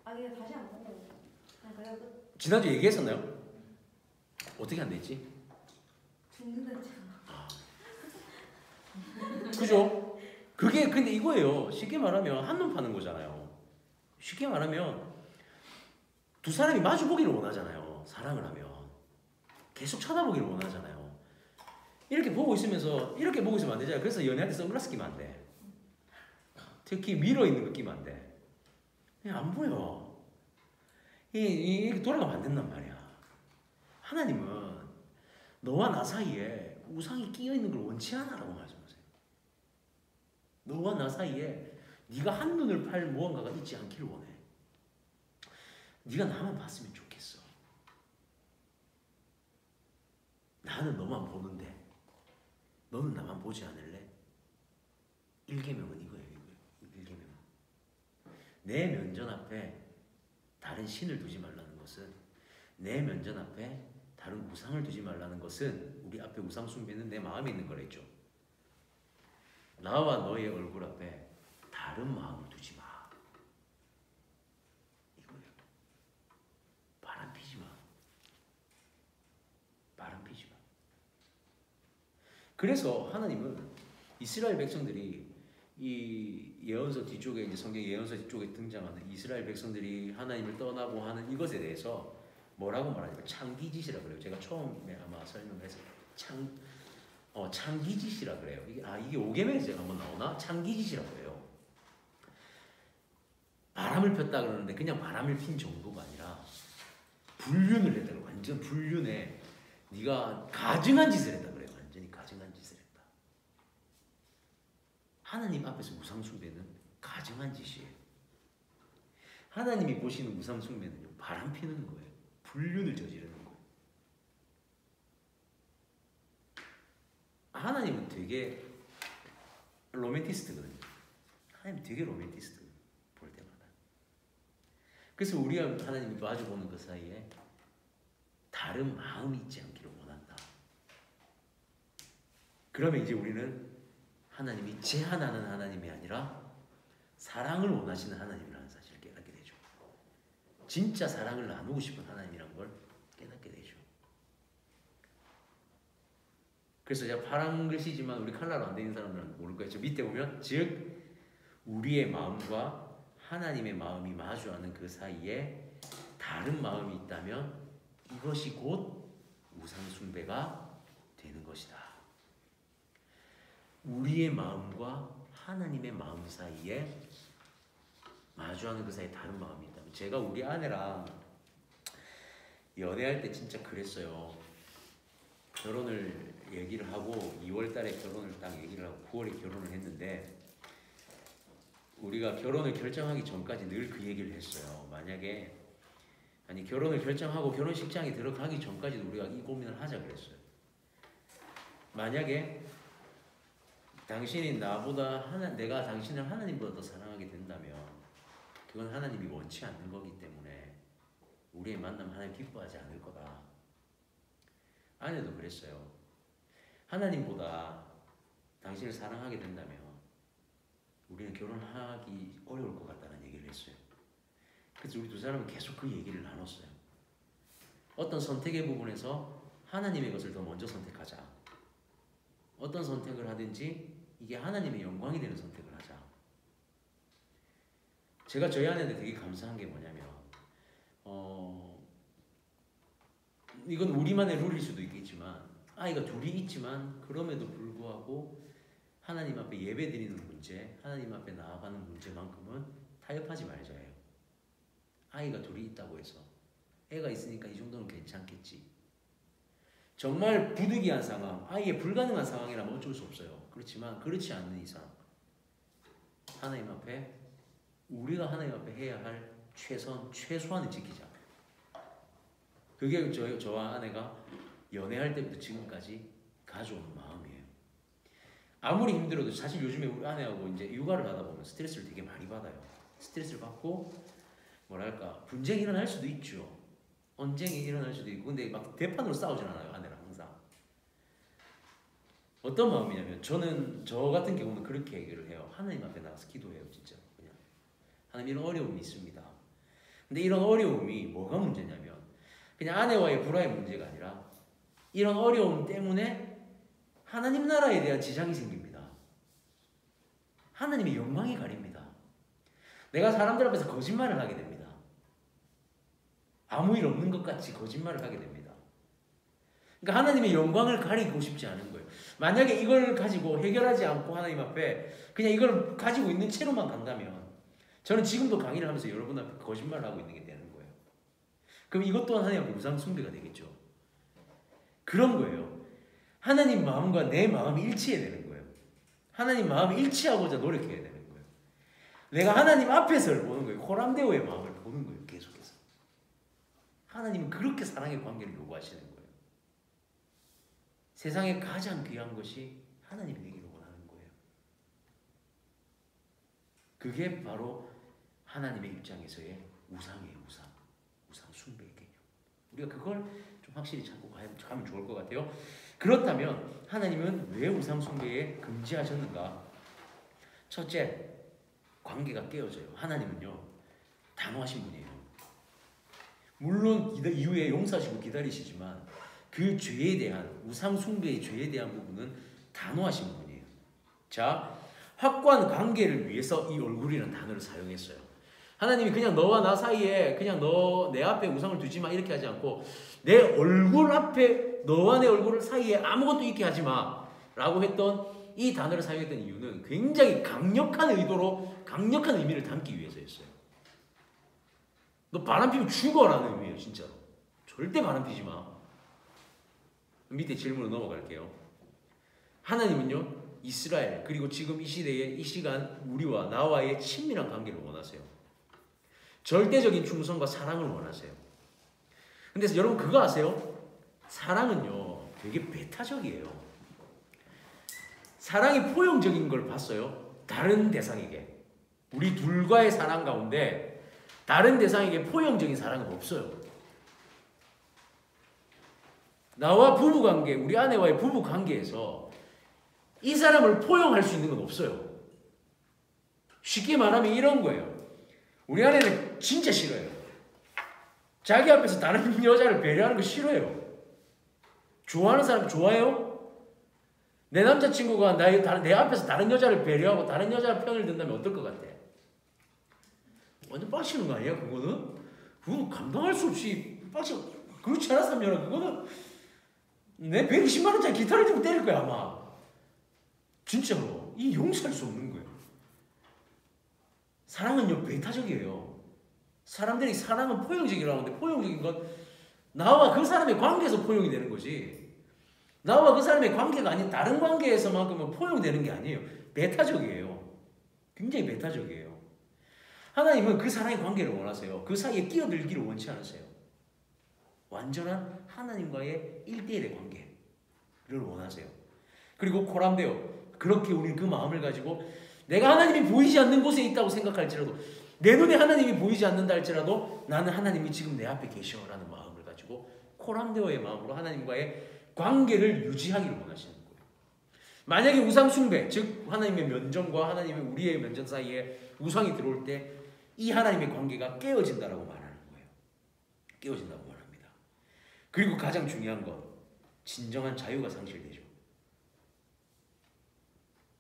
그냥 다시 안 보고 그냥 그래도 지난주 얘기했었나요? 어떻게 안 됐지? 죽는다잖아. 그죠? 그게 근데 이거예요. 쉽게 말하면 한눈 파는 거잖아요. 쉽게 말하면 두 사람이 마주 보기를 원하잖아요. 사랑을 하면 계속 쳐다보기를 원하잖아요. 이렇게 보고 있으면서 이렇게 보고 있으면 안 되잖아요. 그래서 연애할 때 선글라스 끼면 안 돼. 특히 미러 있는 거 끼면 안 돼. 그냥 안 보여. 이게 돌아가면 안 된단 말이야. 하나님은 너와 나 사이에 우상이 끼어 있는 걸 원치 않아라고 말씀하세요. 너와 나 사이에 네가 한눈을 팔 무언가가 있지 않기를 원해. 네가 나만 봤으면 좋겠어. 나는 너만 보는데 너는 나만 보지 않을래? 1계명은 이거예요. 1계명. 내 면전 앞에 다른 신을 두지 말라는 것은, 내 면전 앞에 다른 우상을 두지 말라는 것은, 우리 앞에 우상 숭배는 내 마음에 있는 거랬죠. 나와 너의 얼굴 앞에 다른 마음을 두지 마. 이거예요. 바람 피지 마. 바람 피지 마. 그래서 하나님은 이스라엘 백성들이 이 예언서 뒤쪽에, 이제 성경 예언서 뒤쪽에 등장하는 이스라엘 백성들이 하나님을 떠나고 하는 이것에 대해서 뭐라고 말하냐면 창기짓이라 그래요. 제가 처음에 아마 설명했을 때 창기짓이라 그래요. 이게 5계명에서 한번 나오나? 창기짓이라고 해요. 바람을 폈다 그러는데 그냥 바람을 핀 정도가 아니라 불륜을 했다. 완전 불륜에 네가 가증한 짓을 했다 그래요. 완전히 가증한 짓을 했다. 하나님 앞에서 우상 숭배는 가증한 짓이에요. 하나님이 보시는 우상 숭배는요, 바람 피는 거예요. 불륜을 저지르는 거예요. 하나님은 되게 로맨티스트거든요. 하나님 되게 로맨티스트, 볼 때마다. 그래서 우리 하나님이 마주보는 그 사이에 다른 마음이 있지 않기를 원한다. 그러면 이제 우리는 하나님이 제한하는 하나님이 아니라 사랑을 원하시는 하나님이라는 사실을 깨닫게 되죠. 진짜 사랑을 나누고 싶은 하나님이란 걸 깨닫게 되죠. 그래서 제가 파란 글씨지만 우리 칼라로 안 되는 사람들은 모를 거예요. 저 밑에 보면 즉 우리의 마음과 하나님의 마음이 마주하는 그 사이에 다른 마음이 있다면 이것이 곧 우상 숭배가 되는 것이다. 우리의 마음과 하나님의 마음 사이에 마주하는 그 사이에 다른 마음이 있다면, 제가 우리 아내랑 연애할 때 진짜 그랬어요. 결혼을 얘기를 하고 2월 달에 결혼을 딱 얘기를 하고 9월에 결혼을 했는데, 우리가 결혼을 결정하기 전까지 늘 그 얘기를 했어요. 만약에 결혼을 결정하고 결혼식장에 들어가기 전까지도 우리가 이 고민을 하자 그랬어요. 만약에 당신이 내가 당신을 하나님보다 더 사랑하게 된다면 그건 하나님이 원치 않는 거기 때문에 우리의 만남 하나님 기뻐하지 않을 거다. 아내도 그랬어요. 하나님보다 당신을 사랑하게 된다면 우리는 결혼하기 어려울 것 같다는 얘기를 했어요. 그래서 우리 두 사람은 계속 그 얘기를 나눴어요. 어떤 선택의 부분에서 하나님의 것을 더 먼저 선택하자. 어떤 선택을 하든지 이게 하나님의 영광이 되는 선택을 하자. 제가 저희 아내한테 되게 감사한 게 뭐냐면 이건 우리만의 룰일 수도 있겠지만 아이가 둘이 있지만 그럼에도 불구하고 하나님 앞에 예배 드리는 문제, 하나님 앞에 나아가는 문제만큼은 타협하지 말자예요. 아이가 둘이 있다고 해서 애가 있으니까 이 정도는 괜찮겠지. 정말 부득이한 상황, 아예 불가능한 상황이라면 어쩔 수 없어요. 그렇지만 그렇지 않는 이상 하나님 앞에 우리가 하나님 앞에 해야 할 최소한을 지키자. 그게 저와 아내가 연애할 때부터 지금까지 가져온 마음이에요. 아무리 힘들어도 사실 요즘에 우리 아내하고 이제 육아를 하다 보면 스트레스를 되게 많이 받아요. 스트레스를 받고 뭐랄까 분쟁이 일어날 수도 있죠. 언쟁이 일어날 수도 있고 근데 막 대판으로 싸우진 않아요. 아내랑 항상. 어떤 마음이냐면 저는 저 같은 경우는 그렇게 얘기를 해요. 하나님 앞에 나가서 기도해요. 진짜 그냥 하나님 이런 어려움이 있습니다. 근데 이런 어려움이 뭐가 문제냐면 그냥 아내와의 불화의 문제가 아니라 이런 어려움 때문에 하나님 나라에 대한 지장이 생깁니다. 하나님의 영광이 가립니다. 내가 사람들 앞에서 거짓말을 하게 됩니다. 아무 일 없는 것 같이 거짓말을 하게 됩니다. 그러니까 하나님의 영광을 가리고 싶지 않은 거예요. 만약에 이걸 가지고 해결하지 않고 하나님 앞에 그냥 이걸 가지고 있는 채로만 간다면 저는 지금도 강의를 하면서 여러분 앞에 거짓말을 하고 있는 게 되는 거예요. 그럼 이것 또한 하나님 앞에 우상 숭배가 되겠죠. 그런 거예요. 하나님 마음과 내 마음이 일치해야 되는 거예요. 하나님 마음이 일치하고자 노력해야 되는 거예요. 내가 하나님 앞에서를 보는 거예요. 호람데오의 마음을 보는 거예요. 계속해서. 하나님은 그렇게 사랑의 관계를 요구하시는 거예요. 세상에 가장 귀한 것이 하나님이 되기를 원하는 거예요. 그게 바로 하나님의 입장에서의 우상이에요. 우상 숭배의 개념. 우리가 그걸 좀 확실히 찾고 가면 좋을 것 같아요. 그렇다면 하나님은 왜 우상 숭배에 금지하셨는가? 첫째, 관계가 깨어져요. 하나님은요 단호하신 분이에요. 물론 이후에 용서하시고 기다리시지만 그 죄에 대한 우상 숭배의 죄에 대한 부분은 단호하신 분이에요. 자, 확고한 관계를 위해서 이 얼굴이라는 단어를 사용했어요. 하나님이 그냥 너와 나 사이에 그냥 너 내 앞에 우상을 두지 마 이렇게 하지 않고 내 얼굴 앞에 너와 내 얼굴 사이에 아무것도 있게 하지 마 라고 했던 이 단어를 사용했던 이유는 굉장히 강력한 의도로 강력한 의미를 담기 위해서였어요. 너 바람 피면 죽어라는 의미예요. 진짜로. 절대 바람 피지 마. 밑에 질문으로 넘어갈게요. 하나님은요 이스라엘 그리고 지금 이 시대에 이 시간 우리와 나와의 친밀한 관계를 원하세요. 절대적인 충성과 사랑을 원하세요. 근데 여러분 그거 아세요? 사랑은요 되게 배타적이에요. 사랑이 포용적인 걸 봤어요. 다른 대상에게. 우리 둘과의 사랑 가운데 다른 대상에게 포용적인 사랑은 없어요. 나와 부부관계, 우리 아내와의 부부관계에서 이 사람을 포용할 수 있는 건 없어요. 쉽게 말하면 이런 거예요. 우리 아내는 진짜 싫어요. 자기 앞에서 다른 여자를 배려하는 거 싫어요. 좋아하는 사람 좋아해요? 내 남자친구가 내 앞에서 다른 여자를 배려하고 다른 여자 편을 든다면 어떨 것 같아? 완전 빡치는 거 아니야? 그거는 감당할 수 없이 빡치고 그렇지 않았으면 그거는 내 120만 원짜리 기타를 들고 때릴 거야 아마. 진짜로 이 용서할 수 없는 거예요. 사랑은요 배타적이에요. 사람들이 사랑은 포용적이라고 하는데 포용적인 건 나와 그 사람의 관계에서 포용이 되는 거지 나와 그 사람의 관계가 아닌 다른 관계에서만큼은 포용되는 게 아니에요. 배타적이에요. 굉장히 배타적이에요. 하나님은 그 사랑의 관계를 원하세요. 그 사이에 끼어들기를 원치 않으세요. 완전한 하나님과의 1대1의 관계를 원하세요. 그리고 코람데오 그렇게 우리는 그 마음을 가지고 내가 하나님이 보이지 않는 곳에 있다고 생각할지라도 내 눈에 하나님이 보이지 않는다 할지라도 나는 하나님이 지금 내 앞에 계셔라는 마음을 가지고 코람데오의 마음으로 하나님과의 관계를 유지하기를 원하시는 거예요. 만약에 우상 숭배, 즉 하나님의 면전과 하나님의 우리의 면전 사이에 우상이 들어올 때 이 하나님의 관계가 깨어진다라고 말하는 거예요. 깨어진다고 말합니다. 그리고 가장 중요한 건 진정한 자유가 상실되죠.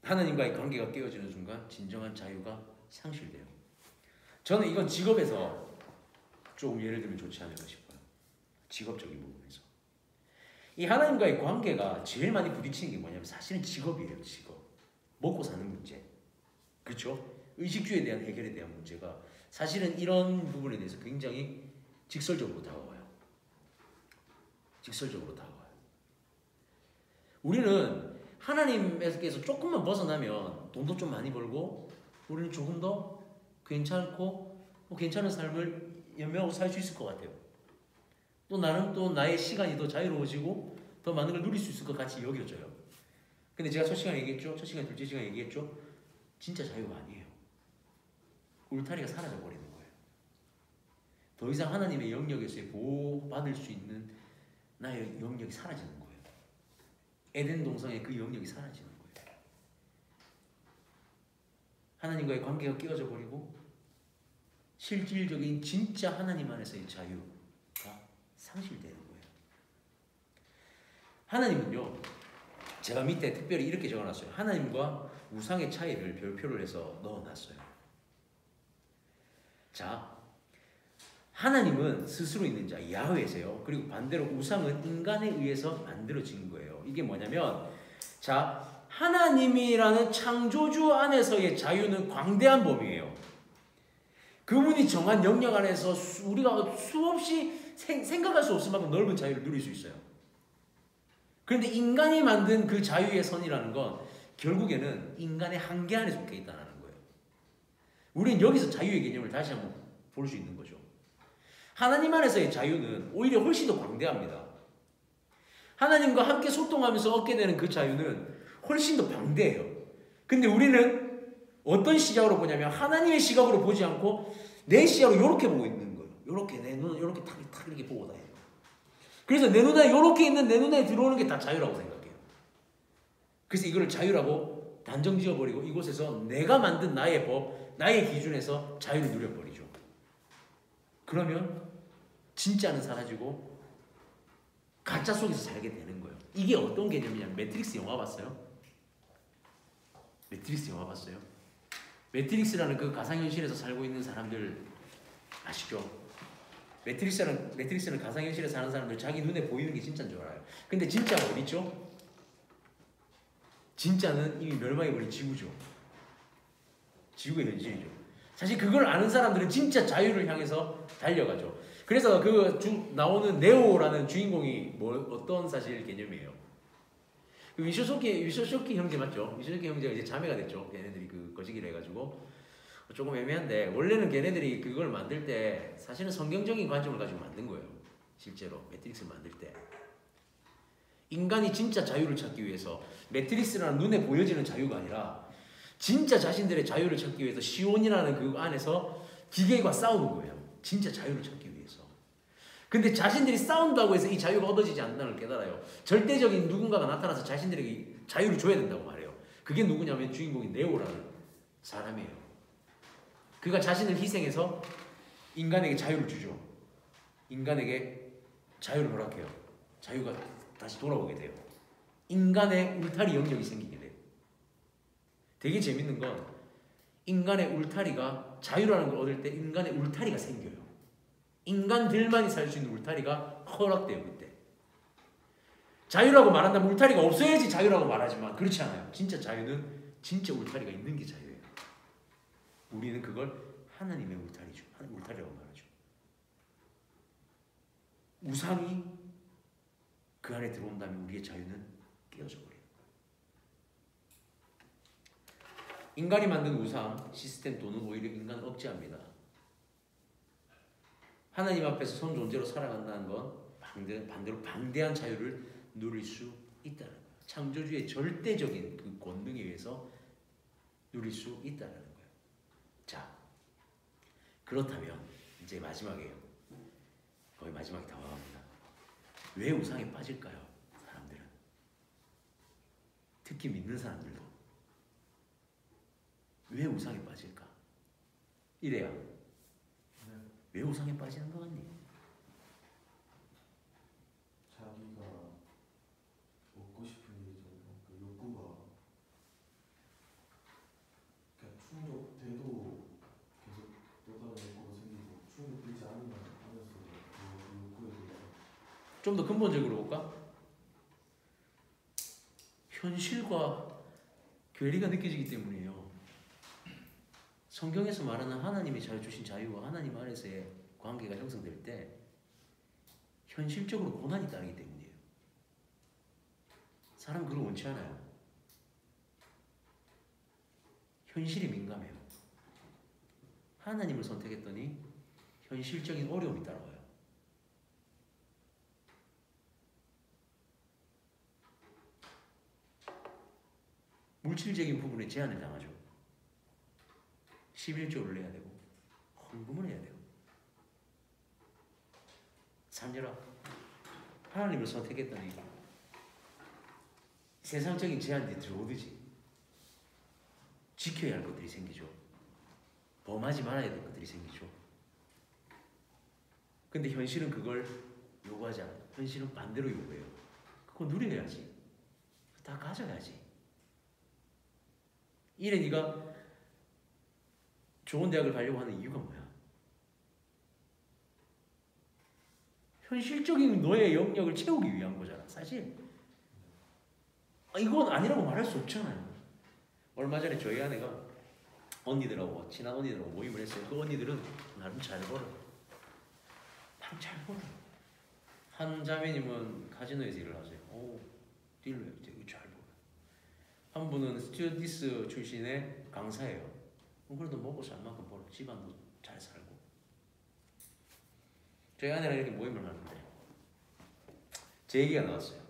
하나님과의 관계가 깨어지는 순간 진정한 자유가 상실돼요. 저는 이건 직업에서 조금 예를 들면 좋지 않을까 싶어요. 직업적인 부분에서. 이 하나님과의 관계가 제일 많이 부딪히는 게 뭐냐면 사실은 직업이에요. 직업. 먹고 사는 문제, 그렇죠? 의식주에 대한 해결에 대한 문제가 사실은 이런 부분에 대해서 굉장히 직설적으로 다가와요. 직설적으로 다가와요. 우리는 하나님께서 조금만 벗어나면 돈도 좀 많이 벌고 우리는 조금 더 괜찮고 괜찮은 삶을 연명하고 살 수 있을 것 같아요. 또 나는 또 나의 시간이 더 자유로워지고 더 많은 걸 누릴 수 있을 것 같이 여겨져요. 근데 제가 첫 시간에 얘기했죠? 첫 시간, 둘째 시간에 얘기했죠? 진짜 자유가 아니에요. 울타리가 사라져 버리는 거예요. 더 이상 하나님의 영역에서의 보호받을 수 있는 나의 영역이 사라지는 거예요. 에덴 동성의 그 영역이 사라지는 거예요. 하나님과의 관계가 깨어져 버리고 실질적인 진짜 하나님 안에서의 자유가 상실되는 거예요. 하나님은요, 제가 밑에 특별히 이렇게 적어놨어요. 하나님과 우상의 차이를 별표를 해서 넣어놨어요. 자, 하나님은 스스로 있는 자, 야훼세요. 그리고 반대로 우상은 인간에 의해서 만들어진 거예요. 이게 뭐냐면, 자, 하나님이라는 창조주 안에서의 자유는 광대한 범위예요. 그분이 정한 영역 안에서 우리가 수없이 생각할 수 없을 만큼 넓은 자유를 누릴 수 있어요. 그런데 인간이 만든 그 자유의 선이라는 건 결국에는 인간의 한계 안에 속해 있다는 거예요. 우리는 여기서 자유의 개념을 다시 한번 볼 수 있는 거죠. 하나님 안에서의 자유는 오히려 훨씬 더 광대합니다. 하나님과 함께 소통하면서 얻게 되는 그 자유는 훨씬 더 방대해요. 근데 우리는 어떤 시각으로 보냐면 하나님의 시각으로 보지 않고 내 시각으로 이렇게 보고 있는 거예요. 이렇게 내 눈을 이렇게 탁 이렇게 보고 다녀요. 그래서 내 눈에 이렇게 있는 내 눈에 들어오는 게 다 자유라고 생각해요. 그래서 이걸 자유라고 단정 지어버리고 이곳에서 내가 만든 나의 법, 나의 기준에서 자유를 누려버리죠. 그러면 진짜는 사라지고 가짜 속에서 살게 되는 거예요. 이게 어떤 개념이냐면 매트릭스 영화 봤어요? 매트릭스 영화 봤어요? 매트릭스라는 그 가상현실에서 살고 있는 사람들 아시죠? 매트릭스는 가상현실에 사는 사람들 자기 눈에 보이는 게 진짜인 줄 알아요. 근데 진짜가 어디 있죠? 진짜는 이미 멸망해버린 지구죠. 지구의 현실이죠. 사실 그걸 아는 사람들은 진짜 자유를 향해서 달려가죠. 그래서 그 나오는 네오라는 주인공이 어떤 사실 개념이에요. 그 위쇼쇼키 형제 맞죠? 위쇼쇼키 형제가 이제 자매가 됐죠. 걔네들이 그 거시기를 해가지고 조금 애매한데 원래는 걔네들이 그걸 만들 때 사실은 성경적인 관점을 가지고 만든 거예요. 실제로 매트릭스를 만들 때 인간이 진짜 자유를 찾기 위해서 매트릭스라는 눈에 보여지는 자유가 아니라 진짜 자신들의 자유를 찾기 위해서 시온이라는 그 안에서 기계와 싸우는 거예요. 진짜 자유를 찾기 위해서. 근데 자신들이 싸운다고 해서 이 자유가 얻어지지 않는다는 걸 깨달아요. 절대적인 누군가가 나타나서 자신들에게 자유를 줘야 된다고 말해요. 그게 누구냐면 주인공인 네오라는 사람이에요. 그가 자신을 희생해서 인간에게 자유를 주죠. 인간에게 자유를 허락해요. 자유가 다시 돌아오게 돼요. 인간의 울타리 영역이 생기게 돼요. 되게 재밌는 건 인간의 울타리가 자유라는 걸 얻을 때 인간의 울타리가 생겨요. 인간들만이 살 수 있는 울타리가 허락돼요. 그때 자유라고 말한다면 울타리가 없어야지 자유라고 말하지만 그렇지 않아요. 진짜 자유는 진짜 울타리가 있는 게 자유예요. 우리는 그걸 하나님의 울타리죠. 하나님 울타리라고 말하죠. 우상이 그 안에 들어온다면 우리의 자유는 깨어져 버려요. 인간이 만든 우상, 시스템 또는 오히려 인간을 억제합니다. 하나님 앞에서 선 존재로 살아간다는 건 반대로 방대한 자유를 누릴 수 있다는 거예요. 창조주의 절대적인 그 권능에 의해서 누릴 수 있다는 거예요. 자, 그렇다면 이제 마지막이에요. 거의 마지막에 다가갑니다. 왜 우상에 빠질까요? 사람들은. 특히 믿는 사람들도. 왜 우상에 빠질까? 이래야. 왜 우상에 빠지는 거 같니? 자기가 먹고 싶은 일이잖아요. 그 욕구가 그냥 충족돼도 계속 또 다른 욕구가 생기고 충족되지 않으면 하면서 그 욕구에 대해서 좀 더 근본적으로 볼까? 현실과 괴리가 느껴지기 때문이에요. 성경에서 말하는 하나님이 잘 주신 자유와 하나님 안에서의 관계가 형성될 때 현실적으로 고난이 따르기 때문이에요. 사람 그걸 원치 않아요. 현실이 민감해요. 하나님을 선택했더니 현실적인 어려움이 따라와요. 물질적인 부분에 제한을 당하죠. 11조를 내야 되고 헌금을 해야 돼요. 삼녀라, 하나님을 선택했더니 세상적인 제한들이 들어오듯이 지켜야 할 것들이 생기죠. 범하지 말아야 될 것들이 생기죠. 근데 현실은 그걸 요구하지 않아요. 현실은 반대로 요구해요. 그거 누려야지. 다 가져야지. 이래 네가 좋은 대학을 가려고 하는 이유가 뭐야? 현실적인 너의 영역을 채우기 위한 거잖아. 사실 이건 아니라고 말할 수 없잖아요. 얼마 전에 저희 아내가 언니들하고 친한 언니들하고 모임을 했어요. 그 언니들은 나름 잘 벌어요. 나름 잘 벌어요. 한 자매님은 카지노에서 일을 하세요. 오, 딜러요. 되게 잘 벌어요. 한 분은 스튜어디스 출신의 강사예요. 그래도 먹고 살 만큼 벌어. 집안도 잘 살고. 저희 아내랑 이렇게 모임을 하는데 제 얘기가 나왔어요.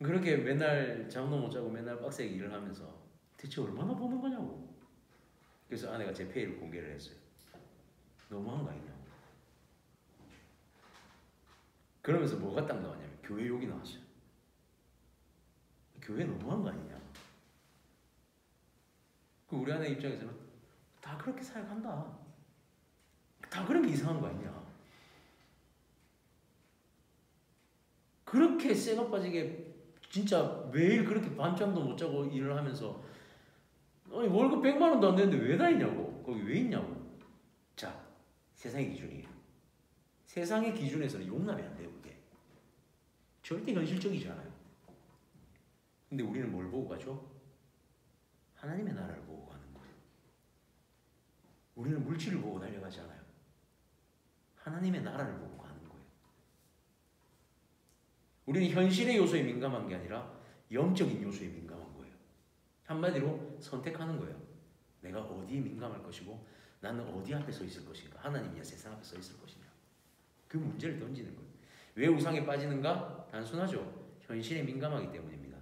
그렇게 맨날 잠도 못 자고 맨날 빡세게 일을 하면서 대체 얼마나 버는 거냐고. 그래서 아내가 제 페이를 공개를 했어요. 너무한 거 아니냐고. 그러면서 뭐가 딱 나왔냐면 교회 욕이 나왔어요. 교회 너무한 거 아니냐. 그 우리 아내 입장에서는 다 그렇게 살아간다. 다 그런 게 이상한 거 아니냐. 그렇게 쇠가 빠지게 진짜 매일 그렇게 밤잠도 못 자고 일을 하면서 아니 월급 100만 원도 안 되는데 왜 다니냐고. 거기 왜 있냐고. 자, 세상의 기준이에요. 세상의 기준에서는 용납이 안 돼요. 그게 절대 현실적이지 않아요. 근데 우리는 뭘 보고 가죠? 하나님의 나라를 보고 가는 거예요. 우리는 물질을 보고 달려가지 않아요. 하나님의 나라를 보고 가는 거예요. 우리는 현실의 요소에 민감한 게 아니라 영적인 요소에 민감한 거예요. 한마디로 선택하는 거예요. 내가 어디에 민감할 것이고 나는 어디 앞에 서 있을 것인가. 하나님이야 세상 앞에 서 있을 것이냐. 그 문제를 던지는 거예요. 왜 우상에 빠지는가? 단순하죠. 현실에 민감하기 때문입니다.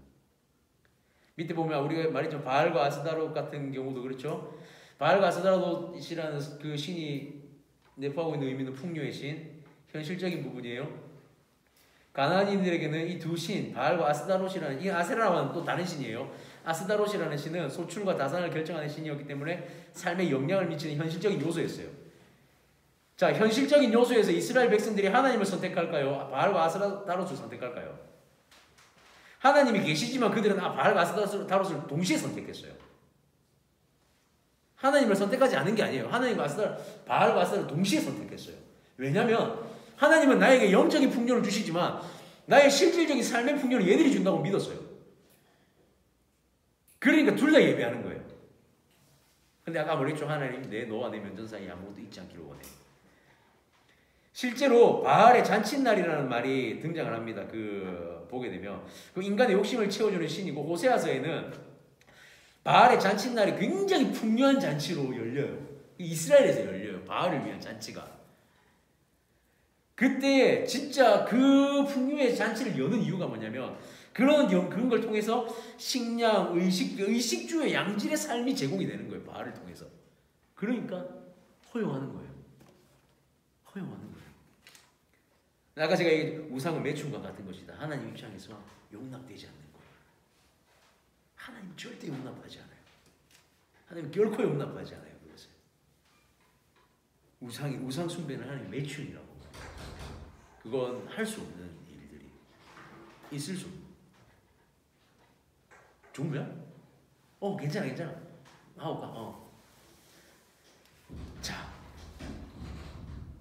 밑에 보면 우리가 말했죠. 바알과 아스다롯 같은 경우도 그렇죠. 바알과 아스다롯이라는 그 신이 내포하고 있는 의미는 풍요의 신, 현실적인 부분이에요. 가나안인들에게는 이 두 신, 바알과 아스다롯이라는, 이 아세라와는 또 다른 신이에요. 아스다롯이라는 신은 소출과 다산을 결정하는 신이었기 때문에 삶에 영향을 미치는 현실적인 요소였어요. 자, 현실적인 요소에서 이스라엘 백성들이 하나님을 선택할까요? 바알과 아스다롯을 선택할까요? 하나님이 계시지만 그들은 바알과 아스다롯을 동시에 선택했어요. 하나님을 선택하지 않은 게 아니에요. 하나님과 바알과 아스다롯을 동시에 선택했어요. 왜냐하면 하나님은 나에게 영적인 풍요를 주시지만 나의 실질적인 삶의 풍요를 얘들이 준다고 믿었어요. 그러니까 둘 다 예배하는 거예요. 근데 아까 말했죠. 하나님 너와 내 면전 사이에 아무것도 있지 않기를 원해. 실제로 바알의 잔칫날이라는 말이 등장을 합니다. 보게 되면 그 인간의 욕심을 채워주는 신이고 호세아서에는 바알의 잔칫날이 굉장히 풍요한 잔치로 열려요. 이스라엘에서 열려요. 바알을 위한 잔치가. 그때 진짜 그 풍요의 잔치를 여는 이유가 뭐냐면 그런 걸 통해서 식량, 의식주의 양질의 삶이 제공이 되는 거예요. 바알을 통해서. 그러니까 허용하는 거예요. 허용하는 거예요. 아까 제가 얘기한 우상은 매춘과 같은 것이다. 하나님 입장에서 용납되지 않는 거예요. 하나님 절대 용납하지 않아요. 하나님 결코 용납하지 않아요. 그것을. 우상 숭배는 하나님 매춘이라고. 그건 할 수 없는 일들이 있을 수 없는. 좋은 거야? 괜찮아. 자,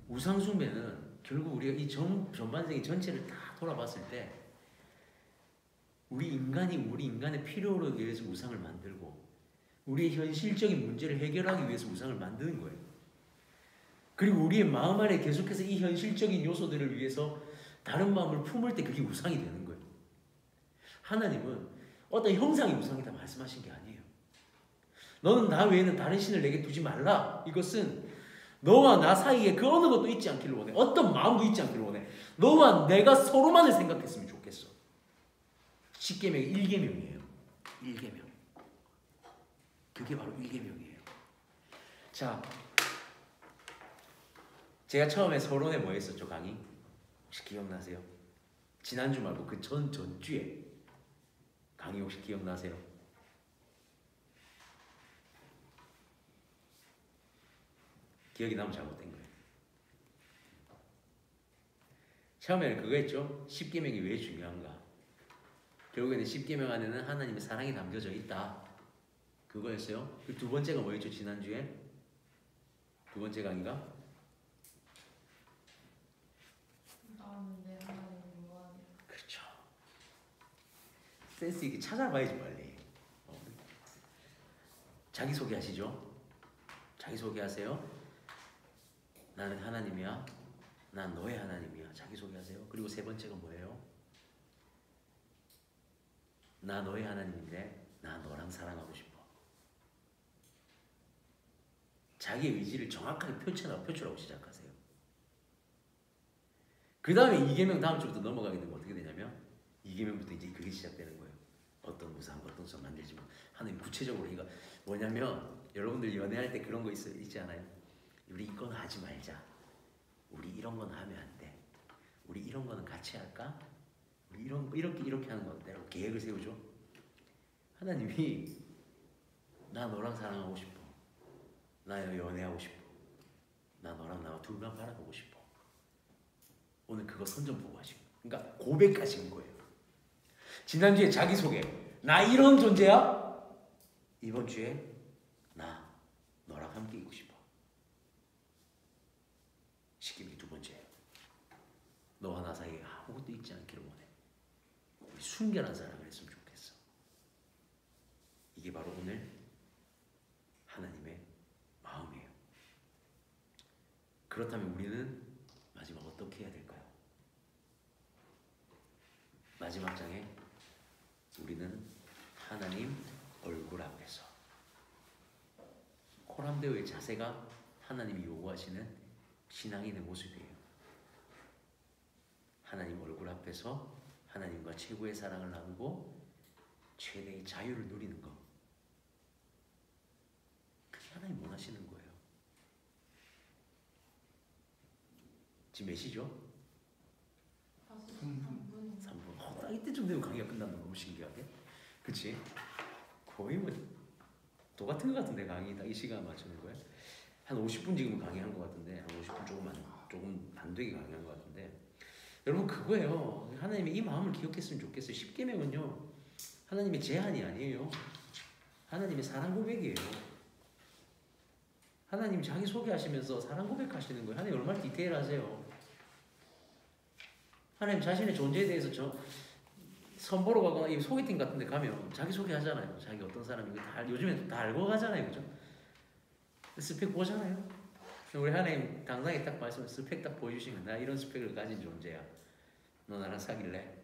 우상 숭배는 결국 우리가 이 전반적인 전체를 다 돌아봤을 때 우리 인간의 필요로 위해서 우상을 만들고 우리의 현실적인 문제를 해결하기 위해서 우상을 만드는 거예요. 그리고 우리의 마음 안에 계속해서 이 현실적인 요소들을 위해서 다른 마음을 품을 때 그게 우상이 되는 거예요. 하나님은 어떤 형상이 우상이다 말씀하신 게 아니에요. 너는 나 외에는 다른 신을 내게 두지 말라. 이것은 너와 나 사이에 그 어느 것도 있지 않기를 원해. 어떤 마음도 있지 않기를 원해. 너와 내가 서로만을 생각했으면 좋겠어. 십계명이 1계명이에요. 1계명. 그게 바로 1계명이에요. 자, 제가 처음에 서론에 뭐 했었죠, 강의? 혹시 기억나세요? 지난주 말고 그 전주에 강의 혹시 기억나세요? 기억이 나면 잘못된 거예요. 처음에는 그거 했죠. 십계명이 왜 중요한가? 결국에는 십계명 안에는 하나님의 사랑이 담겨져 있다. 그거였어요. 그 두 번째가 뭐였죠? 지난주에 두 번째 강의가 나는 내 하나님을 뭐하냐. 그렇죠. 센스 있게 찾아봐야지 빨리. 자기소개 하시죠. 자기소개 하세요. 나는 하나님이야. 난 너의 하나님이야. 자기소개 하세요. 그리고 세 번째가 뭐예요? 나 너의 하나님인데 나 너랑 사랑하고 싶어. 자기의 의지를 정확하게 표출하고 시작하세요. 그 다음에 2계명 다음 주부터 넘어가게 되면 어떻게 되냐면 2계명부터 이제 그게 시작되는 거예요. 어떤 무상 어떤 성 만들지만 하나님 구체적으로 이거 뭐냐면 여러분들 연애할 때 그런 거 있지 않아요? 우리 이건 하지 말자. 우리 이런 건 하면 안 돼. 우리 이런 거는 같이 할까? 우리 이렇게 하는 거 어때? 계획을 세우죠. 하나님이 나 너랑 사랑하고 싶어. 나 연애하고 싶어. 나 너랑 나와 둘만 바라보고 싶어. 오늘 그거 선전보고 하시고. 그러니까 고백하시는 거예요. 지난주에 자기소개. 나 이런 존재야. 이번 주에 나 너랑 함께 있고 싶어. 십계명이 두 번째예요. 너와 나 사이에 아무것도 있지 않기를 원해. 우리 순결한 사랑을 했으면 좋겠어. 이게 바로 오늘 하나님의 마음이에요. 그렇다면 우리는 마지막 어떻게 해야 될까요? 마지막 장에 우리는 하나님 얼굴 앞에서 코람데오의 자세가 하나님이 요구하시는 신앙인의 모습이에요. 하나님 얼굴 앞에서 하나님과 최고의 사랑을 나누고 최대의 자유를 누리는 것. 그게 하나님 원하시는 거예요. 지금 몇 시죠? 3분. 3분. 딱 이때쯤 되면 강의가 끝난다. 너무 신기하게. 그치? 거의 뭐 도 같은 거 같은데 강의 딱 이 시간 맞추는 거예요. 한 50분 지금 강의한 것 같은데 한 50분 조금 안 되게 강의한 것 같은데 여러분 그거예요. 하나님의 이 마음을 기억했으면 좋겠어요. 십계명은요 하나님의 제한이 아니에요. 하나님의 사랑 고백이에요. 하나님 자기 소개하시면서 사랑 고백하시는 거예요. 하나님 얼마나 디테일하세요. 하나님 자신의 존재에 대해서 선보러 가거나 이 소개팅 같은 데 가면 자기 소개하잖아요. 자기 어떤 사람이고 요즘에 다 알고 가잖아요. 그죠? 스펙 보잖아요. 우리 하나님 당장에 딱 말씀 스펙 딱 보여주시면 나 이런 스펙을 가진 존재야. 너 나랑 사귈래?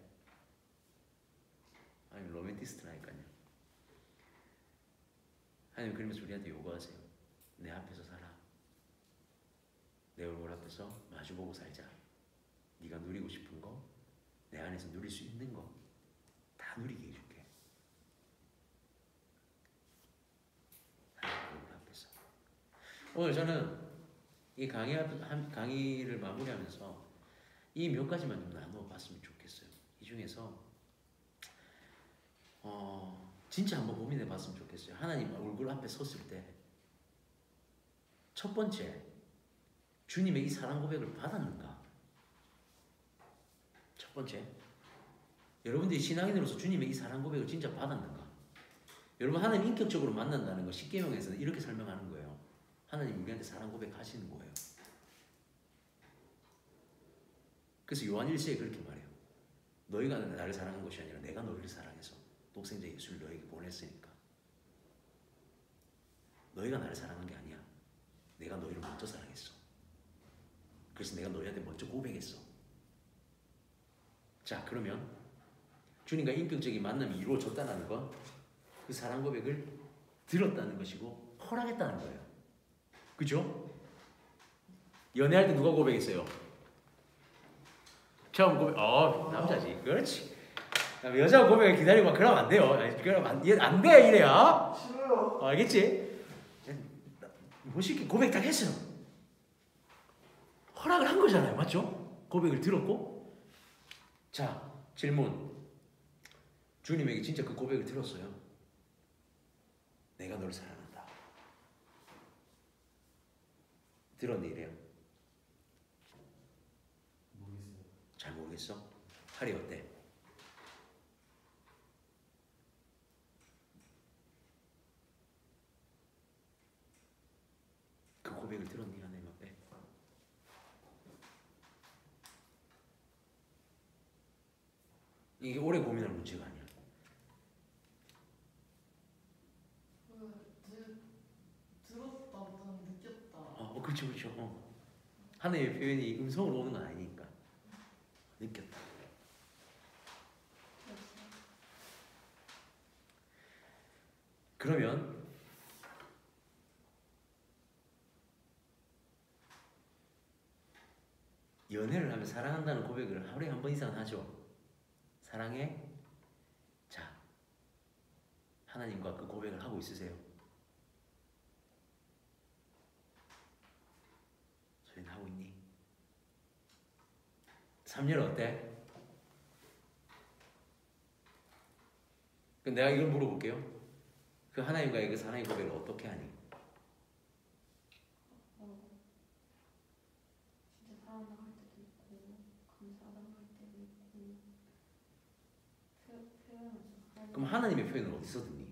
아니 로맨티스트라니까요. 하나님 그러면서 우리한테 요구하세요. 내 앞에서 살아. 내 얼굴 앞에서 마주보고 살자. 네가 누리고 싶은 거, 내 안에서 누릴 수 있는 거 다 누리게 해줄게. 하나님 얼굴 앞에서. 오늘 저는 이 강의를 마무리하면서 이 몇 가지만 좀 나누어 봤으면 좋겠어요. 이 중에서 진짜 한번 고민해 봤으면 좋겠어요. 하나님 얼굴 앞에 섰을 때 첫 번째, 주님의 이 사랑 고백을 받았는가? 첫 번째, 여러분들이 신앙인으로서 주님의 이 사랑 고백을 진짜 받았는가? 여러분 하나님 인격적으로 만난다는 거 십계명에서는 이렇게 설명하는 거예요. 하나님 우리한테 사랑 고백하시는 거예요. 그래서 요한 1세에 그렇게 말해요. 너희가 나를 사랑한 것이 아니라 내가 너희를 사랑해서 독생자 예수를 너희에게 보냈으니까. 너희가 나를 사랑한 게 아니야. 내가 너희를 먼저 사랑했어. 그래서 내가 너희한테 먼저 고백했어. 자, 그러면 주님과 인격적인 만남이 이루어졌다는 건 그 사랑 고백을 들었다는 것이고 허락했다는 거예요. 그죠? 연애할 때 누가 고백했어요? 처음 고백, 남자지. 그렇지. 여자가 고백을 기다리고 그러면 안 돼요. 그러면 안 돼, 이래야. 싫어요. 알겠지? 멋있게 고백 딱 했어요. 허락을 한 거잖아요. 맞죠? 고백을 들었고. 자, 질문. 주님에게 진짜 그 고백을 들었어요. 내가 너를 사랑한다. 들었니 이래요? 모르겠어요. 잘 모르겠어? 하리 어때? 그 고백을 들었니 하나님 앞에? 이게 오래 고민할 문제가 아니야. 들었다보다는 느꼈다. 그렇죠, 그렇죠. 하나님의 표현이 음성으로 오는 건 아니니까 느꼈다. 그러면 연애를 하면 사랑한다는 고백을 하루에 한 번 이상 하죠. 사랑해. 자, 하나님과 그 고백을 하고 있으세요? 소연 하고 있니? 3년 어때? 그럼 내가 이걸 물어볼게요. 그 하나님과의 그 사랑의 고백을 어떻게 하니? 진짜 사랑한다고 할 때도 있고 감사하다고 할 때도 있고 표현하죠. 그럼 하나님의 표현은 어디서 듣니?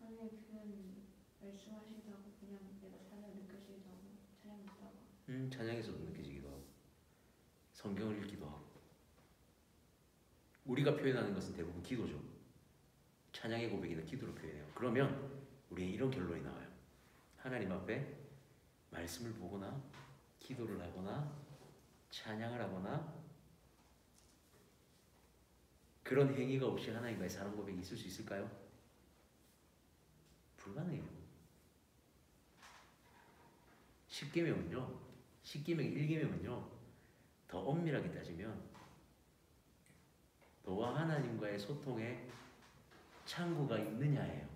하나님의 표현이 말씀하시기도 하고 그냥 내가 찬양을 느껴지기도 하고 찬양을 하고 찬양에서도 느껴지기도 하고 성경을 읽기도 하고 우리가 표현하는 것은 대부분 기도죠. 찬양의 고백이나 기도로 표현해요. 그러면 우리의 이런 결론이 나와요. 하나님 앞에 말씀을 보거나 기도를 하거나 찬양을 하거나 그런 행위가 없이 하나님과의 사랑 고백이 있을 수 있을까요? 불가능해요. 10계명은요. 10계명 1계명은요. 더 엄밀하게 따지면 너와 하나님과의 소통에 창구가 있느냐예요.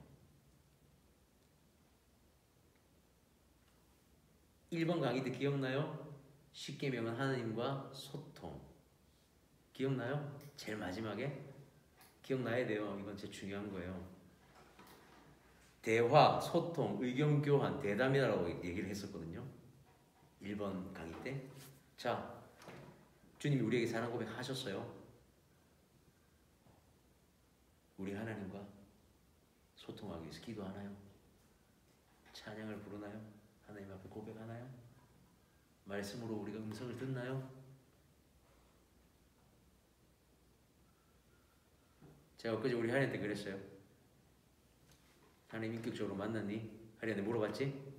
1번 강의 때 기억나요? 10계명은 하나님과 소통. 기억나요? 제일 마지막에? 기억나야 돼요. 이건 진짜 중요한 거예요. 대화, 소통, 의견 교환, 대담이라고 얘기를 했었거든요. 1번 강의 때. 자, 주님이 우리에게 사랑 고백 하셨어요. 우리 하나님과 소통하기 위해서 기도하나요? 찬양을 부르나요? 하나님 앞에 고백하나요? 말씀으로 우리가 음성을 듣나요? 제가 엊그제 우리 하리한테 그랬어요. 하나님 인격적으로 만났니? 하리한테 물어봤지?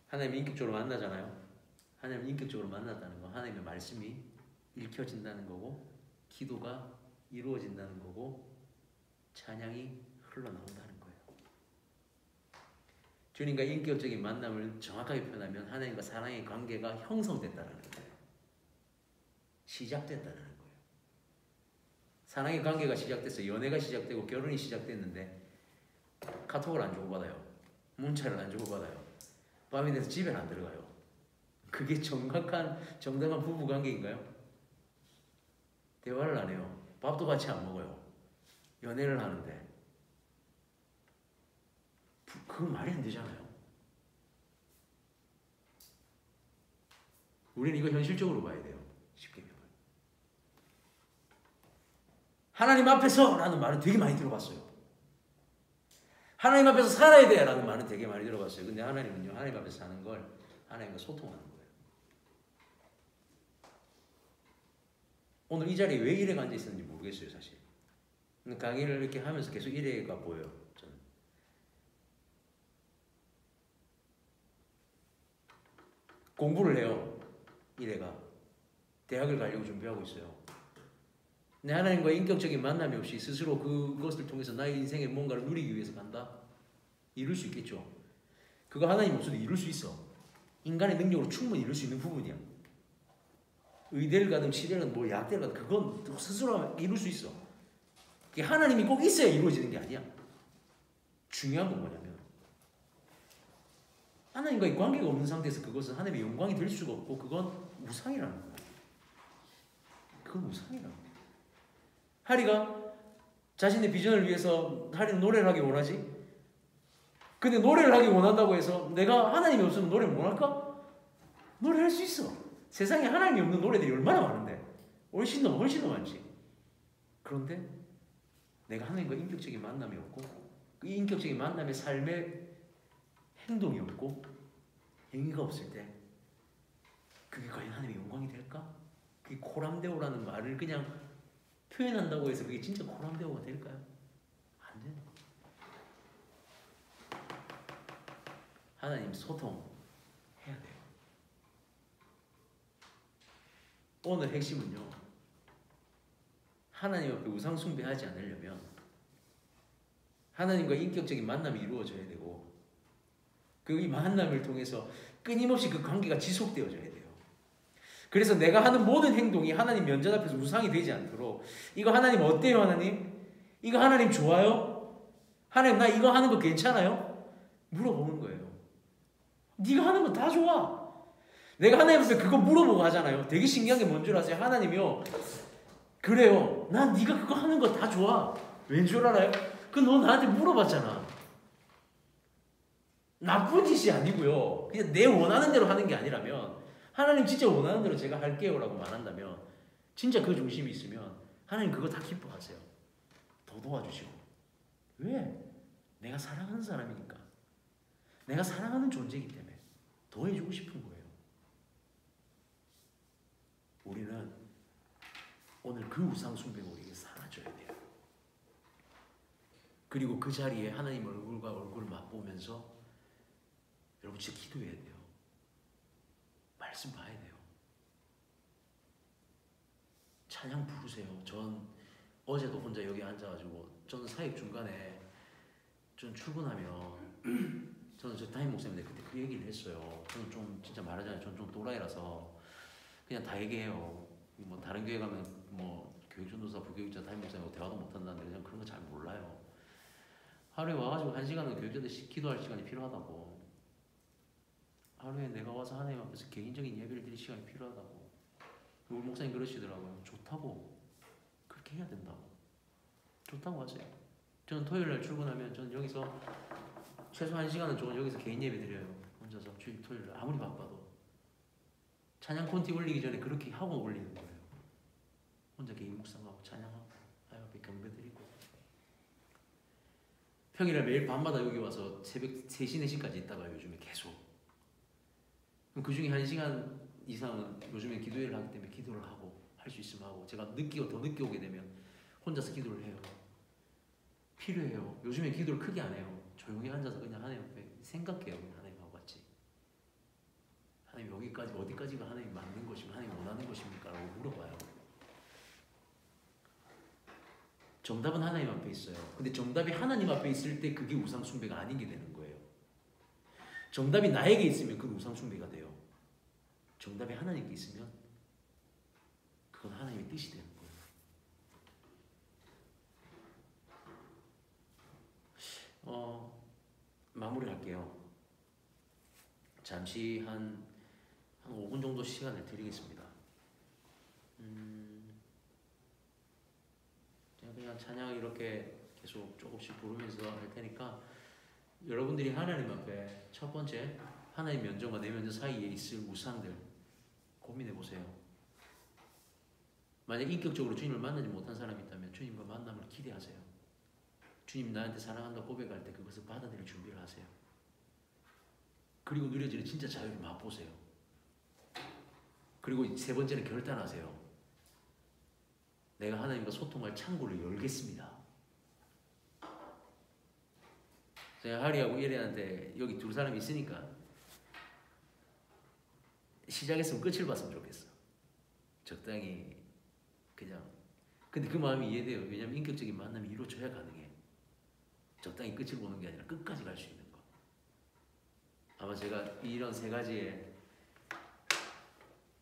하나님 인격적으로 만나잖아요. 하나님 인격적으로 만났다는 거 하나님의 말씀이 읽혀진다는 거고 기도가 이루어진다는 거고 찬양이 흘러나온다는 거예요. 주님과 인격적인 만남을 정확하게 표현하면 하나님과 사랑의 관계가 형성됐다는 거예요. 시작됐다는 거예요. 사랑의 관계가 시작돼서 연애가 시작되고 결혼이 시작됐는데 카톡을 안 주고받아요. 문자를 안 주고받아요. 밤이 돼서 집에는 안 들어가요. 그게 정당한 부부관계인가요? 대화를 안 해요. 밥도 같이 안 먹어요. 연애를 하는데 그건 말이 안 되잖아요. 우리는 이거 현실적으로 봐야 돼요. 쉽게 말하면 하나님 앞에서 라는 말은 되게 많이 들어봤어요. 하나님 앞에서 살아야 돼 라는 말은 되게 많이 들어봤어요. 근데 하나님은요, 하나님 앞에서 사는 걸 하나님과 소통하는 거예요. 오늘 이 자리에 왜 이래가 앉아 있었는지 모르겠어요 사실. 근데 강의를 이렇게 하면서 계속 이래가 보여요. 저는. 공부를 해요. 이래가 대학을 가려고 준비하고 있어요. 내 하나님과 인격적인 만남이 없이 스스로 그것을 통해서 나의 인생의 뭔가를 누리기 위해서 간다? 이룰 수 있겠죠. 그거 하나님 없어도 이룰 수 있어. 인간의 능력으로 충분히 이룰 수 있는 부분이야. 의대를 가든 치대를 가든 뭐 약대를 가든 그건 스스로 이룰 수 있어. 그게 하나님이 꼭 있어야 이루어지는 게 아니야. 중요한 건 뭐냐면 하나님과의 관계가 없는 상태에서 그것은 하나님의 영광이 될 수가 없고 그건 우상이라는 거야. 그건 우상이라는 거야. 하리가 자신의 비전을 위해서 하리는 노래를 하기 원하지? 근데 노래를 하기 원한다고 해서 내가 하나님이 없으면 노래 못 할까? 노래할 수 있어. 세상에 하나님이 없는 노래들이 얼마나 많은데 훨씬 더 많지. 그런데 내가 하나님과 인격적인 만남이 없고 그 인격적인 만남의 삶의 행동이 없고 행위가 없을 때 그게 과연 하나님의 영광이 될까? 그게 코람데오라는 말을 그냥 표현한다고 해서 그게 진짜 코람데오가 될까요? 안 되는 거예요. 하나님 소통해야 돼요. 오늘 핵심은요. 하나님 앞에 우상 숭배하지 않으려면 하나님과 인격적인 만남이 이루어져야 되고 그 이 만남을 통해서 끊임없이 그 관계가 지속되어져야 돼요. 그래서 내가 하는 모든 행동이 하나님 면전 앞에서 우상이 되지 않도록 이거 하나님 어때요 하나님? 이거 하나님 좋아요? 하나님 나 이거 하는 거 괜찮아요? 물어보는 거예요. 네가 하는 거 다 좋아. 내가 하나님 앞에 그거 물어보고 하잖아요. 되게 신기한 게 뭔 줄 아세요? 하나님이요. 그래요. 난 네가 그거 하는 거 다 좋아. 왠 줄 알아요? 그 너 나한테 물어봤잖아. 나쁜 짓이 아니고요. 그냥 내 원하는 대로 하는 게 아니라면 하나님 진짜 원하는 대로 제가 할게요 라고 말한다면 진짜 그 중심이 있으면 하나님 그거 다 기뻐하세요. 더 도와주시고. 왜? 내가 사랑하는 사람이니까. 내가 사랑하는 존재이기 때문에 더 해주고 싶은 거예요. 우리는 오늘 그 우상 숭배가 우리에게 사라져야 돼요. 그리고 그 자리에 하나님 얼굴과 얼굴을 맛보면서 여러분 진짜 기도해야 돼요. 말씀 봐야 돼요. 찬양 부르세요. 전 어제도 혼자 여기 앉아가지고 저는 사역 중간에 전 출근하면 저는 저 담임 목사님인데 그때 그 얘기를 했어요. 저는 좀 진짜 말하자면 저는 좀 또라이라서 그냥 다 얘기해요. 뭐 다른 교회 가면 뭐 교육전도사, 부교육자, 담임 목사님하고 대화도 못한다는데 그냥 그런 거 잘 몰라요. 하루에 와가지고 1시간은 교육자들 기도할 시간이 필요하다고. 하루에 내가 와서 하나님 앞에서 개인적인 예배를 드릴 시간이 필요하다고. 우리 목사님 그러시더라고요. 좋다고. 그렇게 해야 된다고. 좋다고 하세요. 저는 토요일날 출근하면 저는 여기서 최소 1시간은 저는 여기서 개인 예배 드려요. 혼자서 주일 토요일날 아무리 바빠도. 찬양 콘티 올리기 전에 그렇게 하고 올리는 거예요. 혼자 개인 묵상하고 찬양하고 하나님 앞에 경배드리고. 평일에 매일 밤마다 여기 와서 새벽 3시, 4시까지 있다가 요즘에 계속. 그 중에 1시간 이상은 요즘에 기도회를 하기 때문에 기도를 하고 할 수 있으면 하고 제가 더 늦게 오게 되면 혼자서 기도를 해요. 필요해요. 요즘에 기도를 크게 안 해요. 조용히 앉아서 그냥 하나님 앞에 생각해요. 그냥 하나님하고 같이. 하나님 여기까지 어디까지가 하나님 맞는 것입니까? 하나님 원하는 것입니까? 라고 물어봐요. 정답은 하나님 앞에 있어요. 근데 정답이 하나님 앞에 있을 때 그게 우상 숭배가 아닌 게 되는 거예요. 정답이 나에게 있으면 그건 우상 숭배가 돼요. 정답이 하나님께 있으면 그건 하나님의 뜻이 되는 거예요. 마무리할게요. 잠시 한 5분 정도 시간을 드리겠습니다. 그냥 찬양 이렇게 계속 조금씩 부르면서 할 테니까 여러분들이 하나님 앞에 첫 번째 하나님 면전과 내 면전 사이에 있을 우상들 고민해 보세요. 만약 인격적으로 주님을 만나지 못한 사람이 있다면 주님과 만남을 기대하세요. 주님 나한테 사랑한다 고백할 때 그것을 받아들일 준비를 하세요. 그리고 누려지는 진짜 자유를 맛보세요. 그리고 세 번째는 결단하세요. 내가 하나님과 소통할 창구를 열겠습니다. 제가 하리하고 예리한테 여기 두 사람이 있으니까 시작했으면 끝을 봤으면 좋겠어. 적당히 그냥. 근데 그 마음이 이해돼요. 왜냐면 인격적인 만남이 이루어져야 가능해. 적당히 끝을 보는 게 아니라 끝까지 갈 수 있는 거. 아마 제가 이런 세 가지의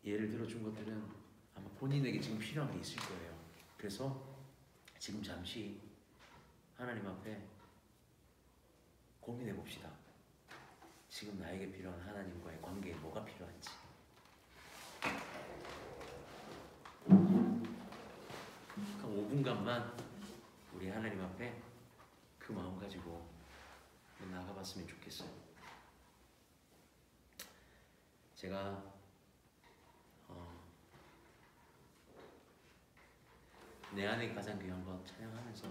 예를 들어준 것들은 아마 본인에게 지금 필요한 게 있을 거예요. 그래서 지금 잠시 하나님 앞에 고민해 봅시다. 지금 나에게 필요한 하나님과의 관계에 뭐가 필요한지. 한 5분간만 우리 하나님 앞에 그 마음 가지고 나가봤으면 좋겠어요. 제가 내 안에 가장 귀한 것 찬양하면서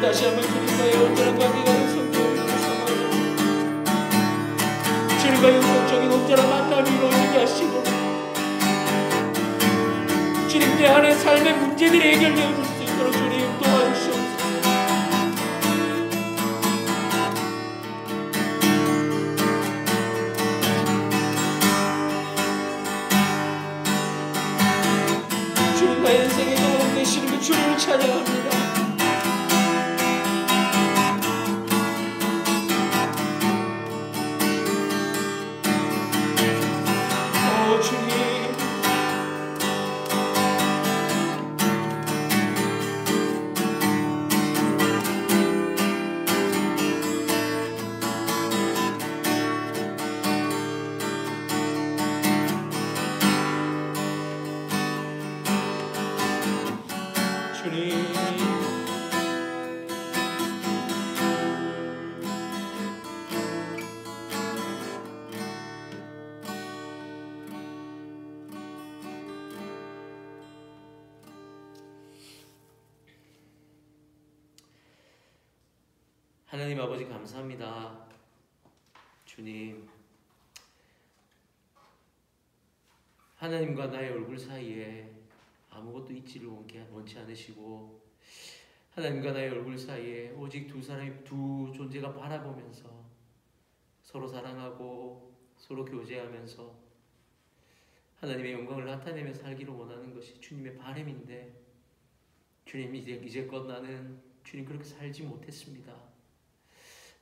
다시 한번 주님과의 온전한 관계가 성경을 구성하여 주님과 영성적인 온전한 만남이 이루어지게 하시고 주님 내 안의 삶의 문제들이 해결되어 줄 수 있도록 주님 도와주시옵소서. 주님과 인생의 도움 되시는 그 주님을 찬양합니다. 하나님 아버지 감사합니다. 주님, 하나님과 나의 얼굴 사이에 아무것도 있지를 원치 않으시고, 하나님과 나의 얼굴 사이에 오직 두 존재가 바라보면서 서로 사랑하고 서로 교제하면서 하나님의 영광을 나타내며 살기를 원하는 것이 주님의 바람인데, 주님 이제껏 나는 주님 그렇게 살지 못했습니다.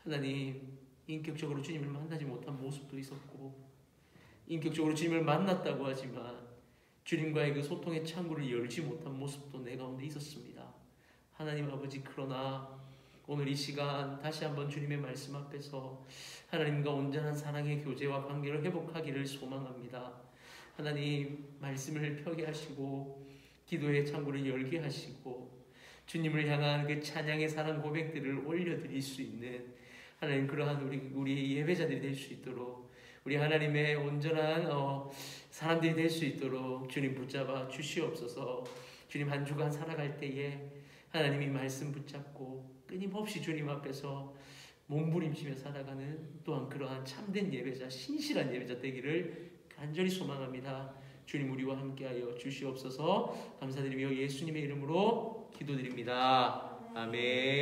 하나님, 인격적으로 주님을 만나지 못한 모습도 있었고, 인격적으로 주님을 만났다고 하지만 주님과의 그 소통의 창구를 열지 못한 모습도 내 가운데 있었습니다. 하나님 아버지, 그러나 오늘 이 시간 다시 한번 주님의 말씀 앞에서 하나님과 온전한 사랑의 교제와 관계를 회복하기를 소망합니다. 하나님, 말씀을 펴게 하시고 기도의 창구를 열게 하시고 주님을 향한 그 찬양의 사랑 고백들을 올려드릴 수 있는 하나님, 그러한 우리 예배자들이 될 수 있도록, 우리 하나님의 온전한 사람들이 될 수 있도록 주님 붙잡아 주시옵소서. 주님, 한 주간 살아갈 때에 하나님이 말씀 붙잡고 끊임없이 주님 앞에서 몸부림치며 살아가는 또한 그러한 참된 예배자, 신실한 예배자 되기를 간절히 소망합니다. 주님, 우리와 함께하여 주시옵소서. 감사드리며 예수님의 이름으로 기도드립니다. 아멘.